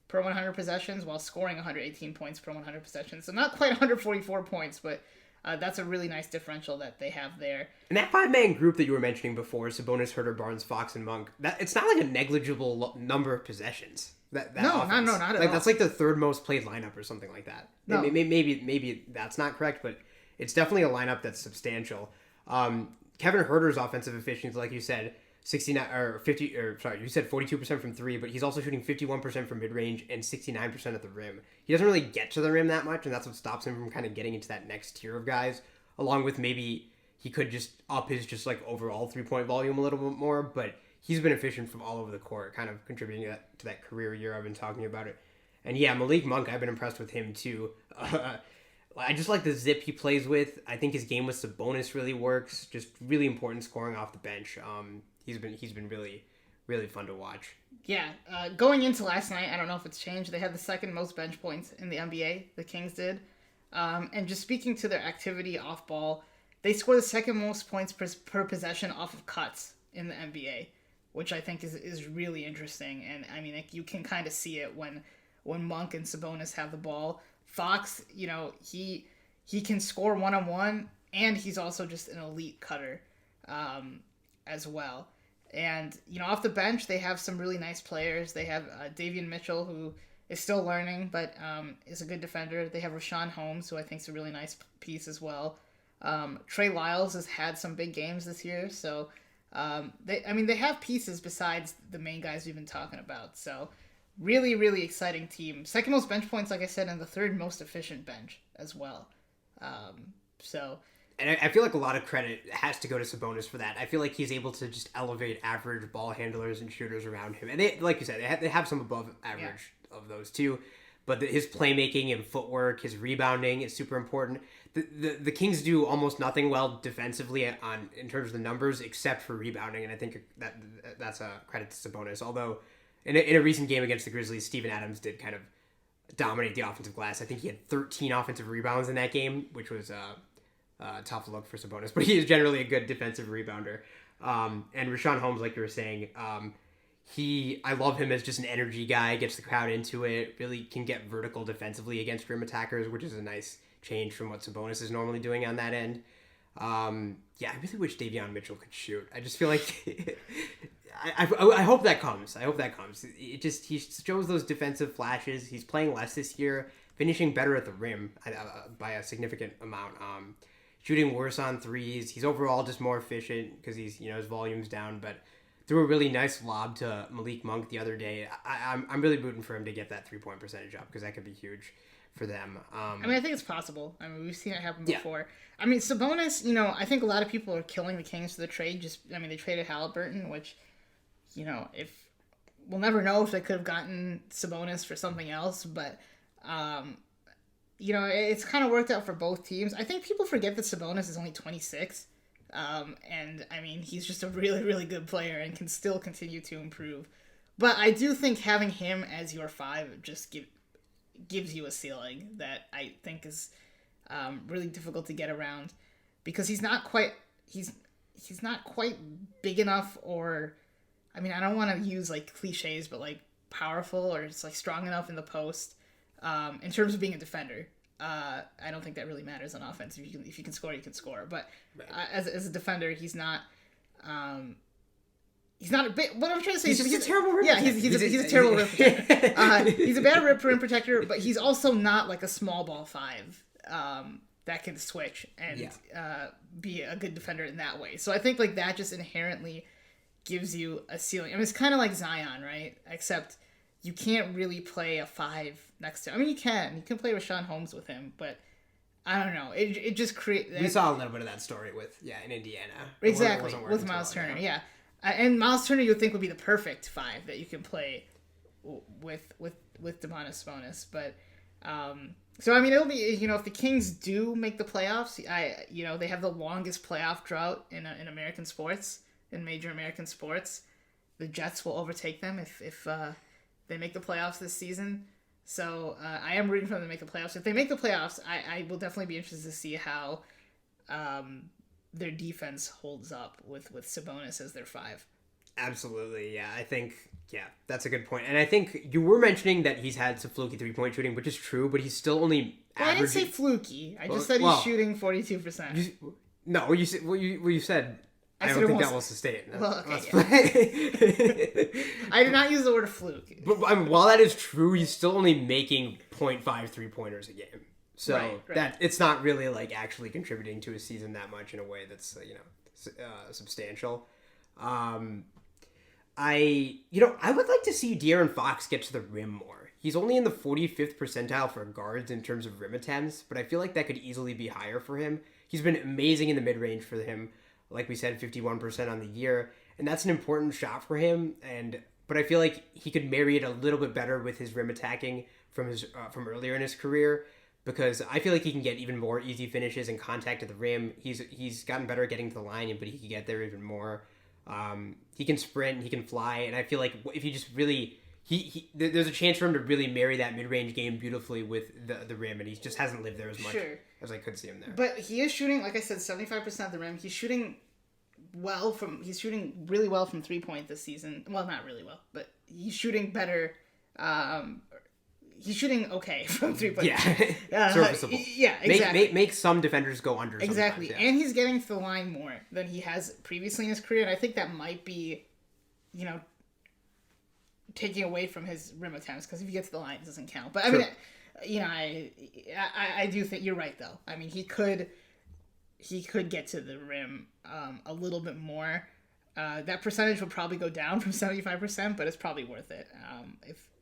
per 100 possessions while scoring 118 points per 100 possessions. So not quite 144 points, but that's a really nice differential that they have there. And that five-man group that you were mentioning before, Sabonis, Herter, Barnes, Fox, and Monk, it's not like a negligible number of possessions. That not at all. That's like the third most played lineup or something like that. No. Maybe that's not correct, but it's definitely a lineup that's substantial. Kevin Herter's offensive efficiency, like you said, 69 or 50 or sorry, you said 42% from three, but he's also shooting 51% from mid range and 69% at the rim. He doesn't really get to the rim that much, and that's what stops him from kind of getting into that next tier of guys. Along with maybe he could just up his just like overall 3-point volume a little bit more, but he's been efficient from all over the court, kind of contributing to that career year I've been talking about it. And yeah, Malik Monk, I've been impressed with him too. I just like the zip he plays with. I think his game with Sabonis really works. Just really important scoring off the bench. He's been really, really fun to watch. Yeah, going into last night, I don't know if it's changed. They had the second most bench points in the NBA. The Kings did. And just speaking to their activity off ball, they score the second most points per possession off of cuts in the NBA, which I think is really interesting. And I mean, you can kind of see it when Monk and Sabonis have the ball. Fox, he can score one-on-one, and he's also just an elite cutter as well. And, off the bench, they have some really nice players. They have Davion Mitchell, who is still learning, but is a good defender. They have Rashawn Holmes, who I think is a really nice piece as well. Trey Lyles has had some big games this year, so they have pieces besides the main guys we've been talking about. So really, really exciting team. Second most bench points, like I said, and the third most efficient bench as well. And I feel like a lot of credit has to go to Sabonis for that. I feel like he's able to just elevate average ball handlers and shooters around him. And they, like you said, they have some above average of those too. But his playmaking and footwork, his rebounding is super important. The Kings do almost nothing well defensively in terms of the numbers except for rebounding. And I think that's a credit to Sabonis. Although in a recent game against the Grizzlies, Steven Adams did kind of dominate the offensive glass. I think he had 13 offensive rebounds in that game, which was tough look for Sabonis, but he is generally a good defensive rebounder. And Rashawn Holmes, like you were saying, I love him as just an energy guy, gets the crowd into it, really can get vertical defensively against rim attackers, which is a nice change from what Sabonis is normally doing on that end. I really wish Davion Mitchell could shoot. I just feel like I hope that comes. He shows those defensive flashes. He's playing less this year, finishing better at the rim by a significant amount. Shooting worse on threes. He's overall just more efficient because his volume's down. But threw a really nice lob to Malik Monk the other day. I'm really rooting for him to get that 3-point percentage up because that could be huge for them. I think it's possible. We've seen it happen before. Yeah. Sabonis, I think a lot of people are killing the Kings for the trade. They traded Halliburton, which, if we'll never know if they could have gotten Sabonis for something else, but it's kind of worked out for both teams. I think people forget that Sabonis is only 26. And he's just a really, really good player and can still continue to improve. But I do think having him as your 5 just gives you a ceiling that I think is really difficult to get around because he's not quite big enough, or I don't want to use like cliches, but like powerful or just like strong enough in the post. In terms of being a defender, I don't think that really matters on offense. If you can score, you can score. But as a defender, he's not. He's not a bit. What I'm trying to say is he's a terrible rim protector. He's a terrible rim protector. He's a bad rim protector, but he's also not like a small ball 5 that can switch and be a good defender in that way. So I think like that just inherently gives you a ceiling. It's kind of like Zion, right? Except you can't really play a 5 next to him. You can play Rashawn Holmes with him, but I don't know. It just creates. We saw a little bit of that story in Indiana. Exactly, with Miles Turner. Yeah. And Miles Turner, you would think would be the perfect 5 that you can play with Domantas Sabonis, but so I mean it'll be if the Kings do make the playoffs, they have the longest playoff drought in American sports, in major American sports. The Jets will overtake them if they make the playoffs this season. So I am rooting for them to make the playoffs. If they make the playoffs, I will definitely be interested to see how their defense holds up with Sabonis as their 5. Absolutely, yeah. I think, that's a good point. And I think you were mentioning that he's had some fluky 3-point shooting, which is true, but he's still only I didn't say fluky. I just said he's shooting 42%. You said... I don't think that will sustain. Well, okay, I did not use the word fluke. But while that is true, he's still only making 0.5 3-pointers a game. So right. that it's not really actually contributing to his season that much in a way that's substantial. I would like to see De'Aaron Fox get to the rim more. He's only in the 45th percentile for guards in terms of rim attempts, but I feel like that could easily be higher for him. He's been amazing in the mid-range for him. Like we said, 51% on the year, and that's an important shot for him. But I feel like he could marry it a little bit better with his rim attacking from earlier in his career, because I feel like he can get even more easy finishes and contact at the rim. He's gotten better at getting to the line, but he can get there even more. He can sprint, he can fly, and I feel like if you just really there's a chance for him to really marry that mid-range game beautifully with the rim, and he just hasn't lived there as much as I could see him there. But he is shooting, like I said, 75% of the rim. He's shooting really well from 3-point this season. Well, not really well, but he's shooting better. He's shooting okay from 3-point. Yeah, serviceable. Yeah, exactly. Make some defenders go under. Exactly, yeah. And he's getting to the line more than he has previously in his career, and I think that might be, taking away from his rim attempts, because if he gets to the line, it doesn't count. But I mean, I do think you're right though. I mean, he could get to the rim a little bit more. That percentage will probably go down from 75%, but it's probably worth it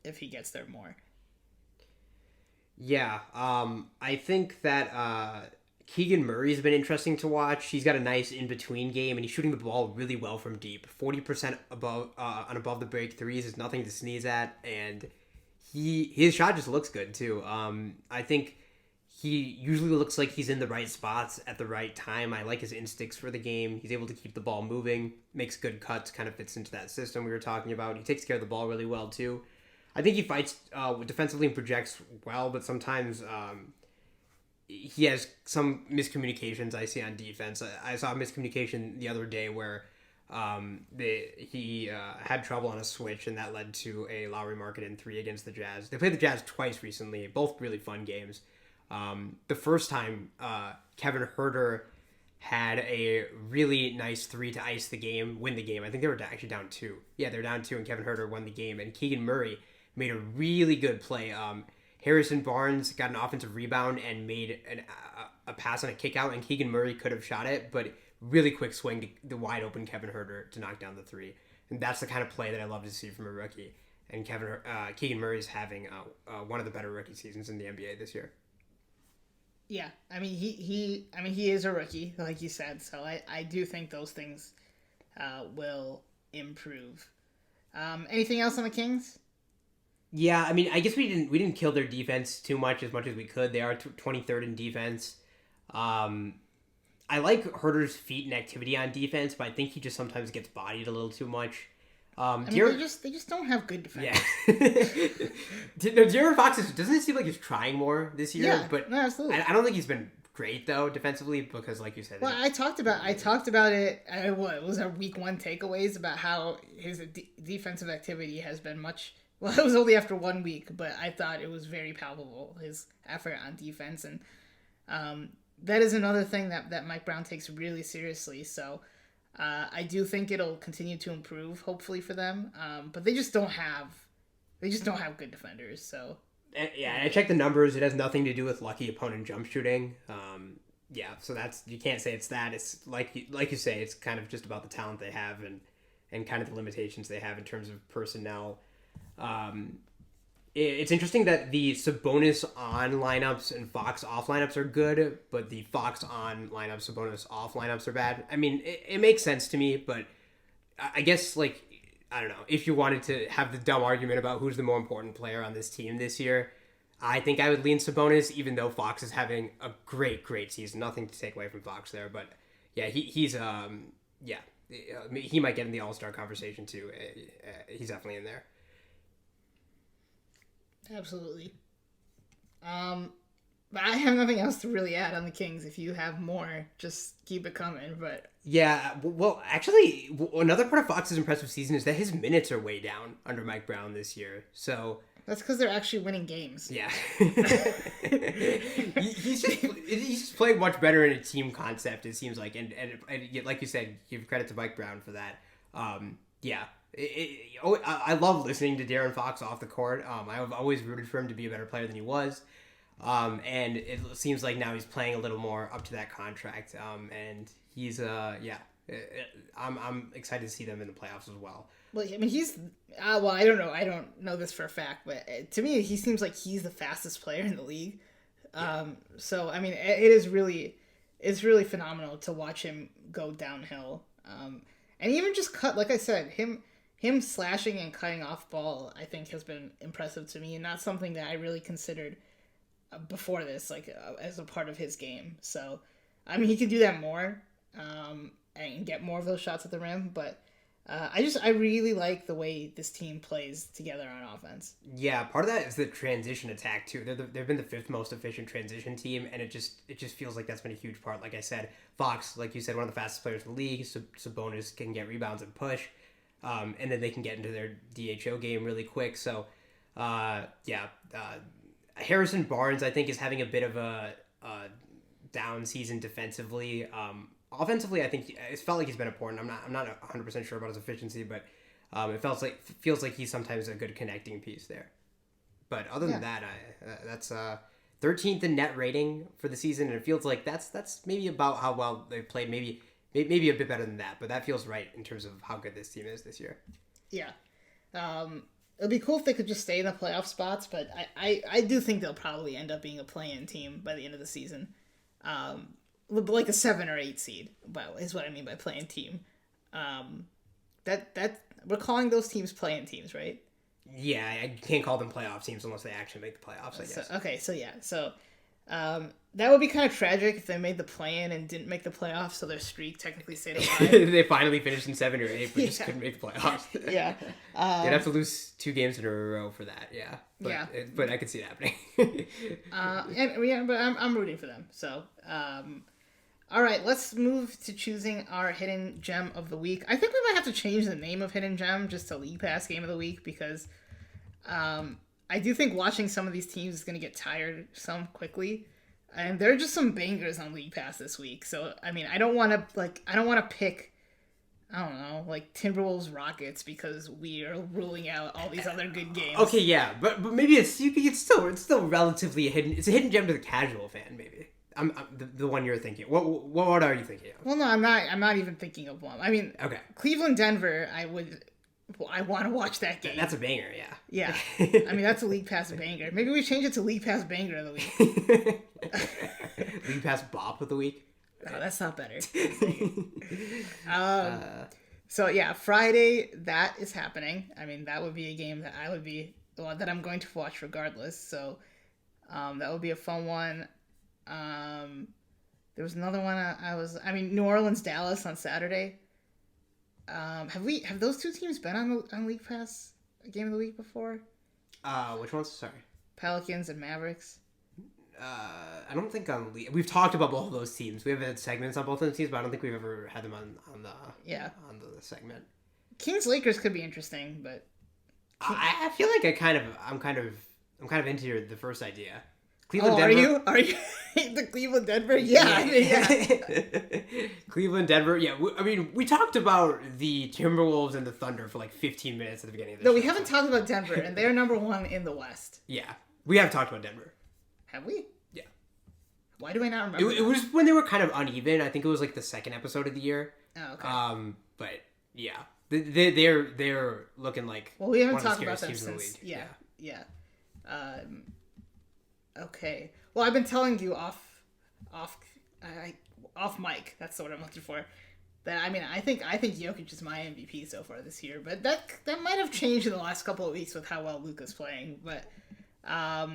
if he gets there more. Yeah, I think that Keegan Murray's been interesting to watch. He's got a nice in-between game, and he's shooting the ball really well from deep. 40% above the break threes is nothing to sneeze at, and his shot just looks good too. I think he usually looks like he's in the right spots at the right time. I like his instincts for the game. He's able to keep the ball moving, makes good cuts, kind of fits into that system we were talking about. He takes care of the ball really well too. I think he fights defensively and projects well, but sometimes he has some miscommunications I see on defense. I saw a miscommunication the other day where he had trouble on a switch, and that led to a Lowry Markkanen 3 against the Jazz. They played the Jazz twice recently, both really fun games. The first time, Kevin Huerter had a really nice 3 to ice the game, win the game. I think they were actually down 2. Yeah, they were down 2, and Kevin Huerter won the game. And Keegan Murray made a really good play. Harrison Barnes got an offensive rebound and made a pass on a kick out, and Keegan Murray could have shot it, but really quick swing to the wide open Kevin Huerter to knock down the 3. And that's the kind of play that I love to see from a rookie. And Keegan Murray is having one of the better rookie seasons in the NBA this year. Yeah, I mean he is a rookie, like you said, so I do think those things will improve. Anything else on the Kings? Yeah, I mean, I guess we didn't kill their defense too much as we could. They are 23rd in defense. I like Herter's feet and activity on defense, but I think he just sometimes gets bodied a little too much. They just don't have good defenders. Yeah. De'Aaron Fox doesn't it seem like he's trying more this year? Yeah, but no, absolutely. I don't think he's been great though defensively, because like you said. Well, I talked about it. What was our week 1 takeaways about how his defensive activity has been much. Well, it was only after 1 week, but I thought it was very palpable, his effort on defense, and that is another thing that Mike Brown takes really seriously. So I do think it'll continue to improve, hopefully for them. But they just don't have good defenders. So yeah, I checked the numbers. It has nothing to do with lucky opponent jump shooting. So that's, you can't say it's that. It's like you say, it's kind of just about the talent they have and kind of the limitations they have in terms of personnel. It's interesting that the Sabonis on lineups and Fox off lineups are good, but the Fox on lineups, Sabonis off lineups are bad. I mean, it makes sense to me, but I guess, like, I don't know, if you wanted to have the dumb argument about who's the more important player on this team this year, I think I would lean Sabonis, even though Fox is having a great season. Nothing to take away from Fox there, but yeah, he's yeah, he might get in the All-Star conversation too. He's definitely in there. Absolutely. But I have nothing else to really add on the Kings. If you have more, just keep it coming. But yeah, well, actually, another part of Fox's impressive season is that his minutes are way down under Mike Brown this year. So that's because they're actually winning games. Yeah, he's just playing much better in a team concept. It seems like, and like you said, give credit to Mike Brown for that. Yeah. I love listening to De'Aaron Fox off the court. I've always rooted for him to be a better player than he was. And it seems like now he's playing a little more up to that contract. And he's I'm excited to see them in the playoffs as well. Well, I mean, he's well, I don't know. I don't know this for a fact, but to me, he seems like he's the fastest player in the league. So I mean, it's really phenomenal to watch him go downhill. And even just cut, like I said, him slashing and cutting off ball, I think has been impressive to me, and not something that I really considered before this, like as a part of his game. So, I mean, he can do that more, and get more of those shots at the rim. But I really like the way this team plays together on offense. Yeah, part of that is the transition attack too. They've been the fifth most efficient transition team, and it just feels like that's been a huge part. Like I said, Fox, like you said, one of the fastest players in the league. Sabonis can get rebounds and push. And then they can get into their DHO game really quick. So, Harrison Barnes, I think, is having a bit of a down season defensively. Offensively, I think it felt like he's been important. I'm not 100% sure about his efficiency, but it feels like he's sometimes a good connecting piece there. But other than that, that's 13th in net rating for the season, and it feels like that's maybe about how well they've played. Maybe a bit better than that, but that feels right in terms of how good this team is this year. Yeah. It'd be cool if they could just stay in the playoff spots, but I do think they'll probably end up being a play-in team by the end of the season. Like a 7 or 8 seed, well, is what I mean by play-in team. That we're calling those teams play-in teams, right? Yeah, I can't call them playoff teams unless they actually make the playoffs, I guess. So that would be kind of tragic if they made the play-in and didn't make the playoffs, so their streak technically stayed alive. They finally finished in 7 or 8, but just couldn't make the playoffs. Yeah. They'd have to lose 2 games in a row for that, yeah. But I could see it happening. But I'm rooting for them. So, all right, let's move to choosing our Hidden Gem of the Week. I think we might have to change the name of Hidden Gem just to League Pass Game of the Week, because I do think watching some of these teams is going to get tired some quickly. And there are just some bangers on League Pass this week. So, I mean, I don't want to pick, I don't know, like Timberwolves Rockets, because we are ruling out all these other good games. Okay, yeah, but maybe it's still relatively it's a hidden gem to the casual fan, maybe. I'm the one you're thinking. What are you thinking of? Well, no, I'm not even thinking of one. I mean, okay. Cleveland Denver, I want to watch that game. That's a banger, yeah. Yeah. I mean, that's a League Pass banger. Maybe we change it to League Pass Banger of the Week. League Pass Bop of the Week? Oh, that's not better. So, yeah, Friday, that is happening. I mean, that would be a game that that I'm going to watch regardless. So, that would be a fun one. There was another one New Orleans, Dallas on Saturday. Have those two teams been on League Pass Game of the Week before? Which ones? Sorry. Pelicans and Mavericks. I don't think on League. We've talked about both of those teams. We have had segments on both of those teams, but I don't think we've ever had them on the segment. Kings Lakers could be interesting, but I feel like I'm kind of into the first idea. Cleveland, Denver. Are you the Cleveland Denver? Yeah, I mean, yeah. Cleveland Denver. Yeah, we talked about the Timberwolves and the Thunder for like 15 minutes at the beginning of this. No, we haven't talked about Denver, and they're number 1 in the West. Yeah, we have talked about Denver. Have we? Yeah. Why do I not remember? It was when they were kind of uneven. I think it was like the second episode of the year. Oh, okay. But yeah, they're looking like we haven't talked about them since. The yeah. Okay. Well, I've been telling you off mic. That's the word I'm looking for. That I think Jokic is my MVP so far this year, but that might have changed in the last couple of weeks with how well Luka's playing. But are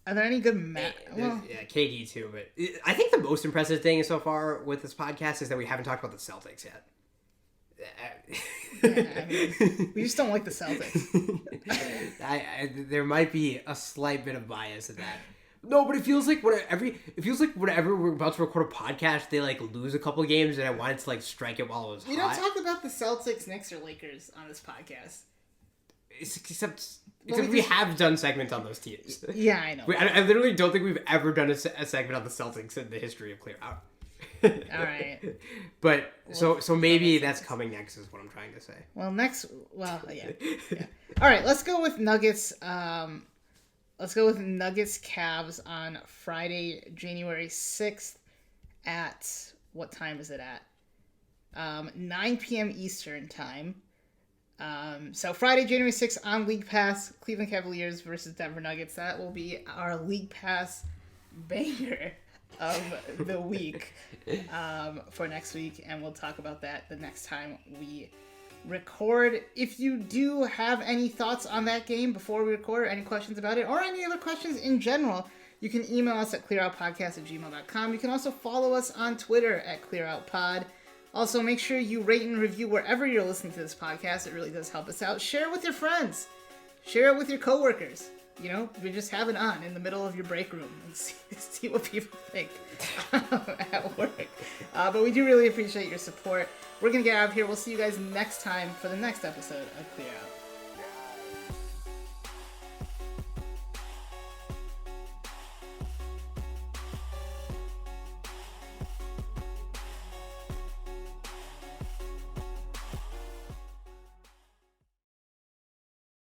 there any good yeah, KD too. But I think the most impressive thing so far with this podcast is that we haven't talked about the Celtics yet. We just don't like the Celtics. There might be a slight bit of bias in that. No, but it feels like whenever we're about to record a podcast, they like lose a couple games, and I wanted to like strike it while it was hot. We don't talk about the Celtics, Knicks, or Lakers on this podcast. Except we have done segments on those teams. Yeah, I know. I literally don't think we've ever done a segment on the Celtics in the history of Clear Out. All right. But so maybe that's coming next is what I'm trying to say. Yeah. All right, let's go with Nuggets. Let's go with Nuggets Cavs on Friday, January 6th at, what time is it at? 9 p.m. Eastern time. So Friday, January 6th on League Pass, Cleveland Cavaliers versus Denver Nuggets. That will be our League Pass banger of the week for next week, and we'll talk about that the next time we record. If you do have any thoughts on that game before we record, any questions about it, or any other questions in general, you can email us at clearoutpodcast@gmail.com. You can also follow us on Twitter at clearoutpod. Also, make sure you rate and review wherever you're listening to this podcast. It really does help us out. Share it with your friends. Share it with your coworkers. You know, you just have it on in the middle of your break room and see what people think at work. But we do really appreciate your support. We're going to get out of here. We'll see you guys next time for the next episode of Clear Out.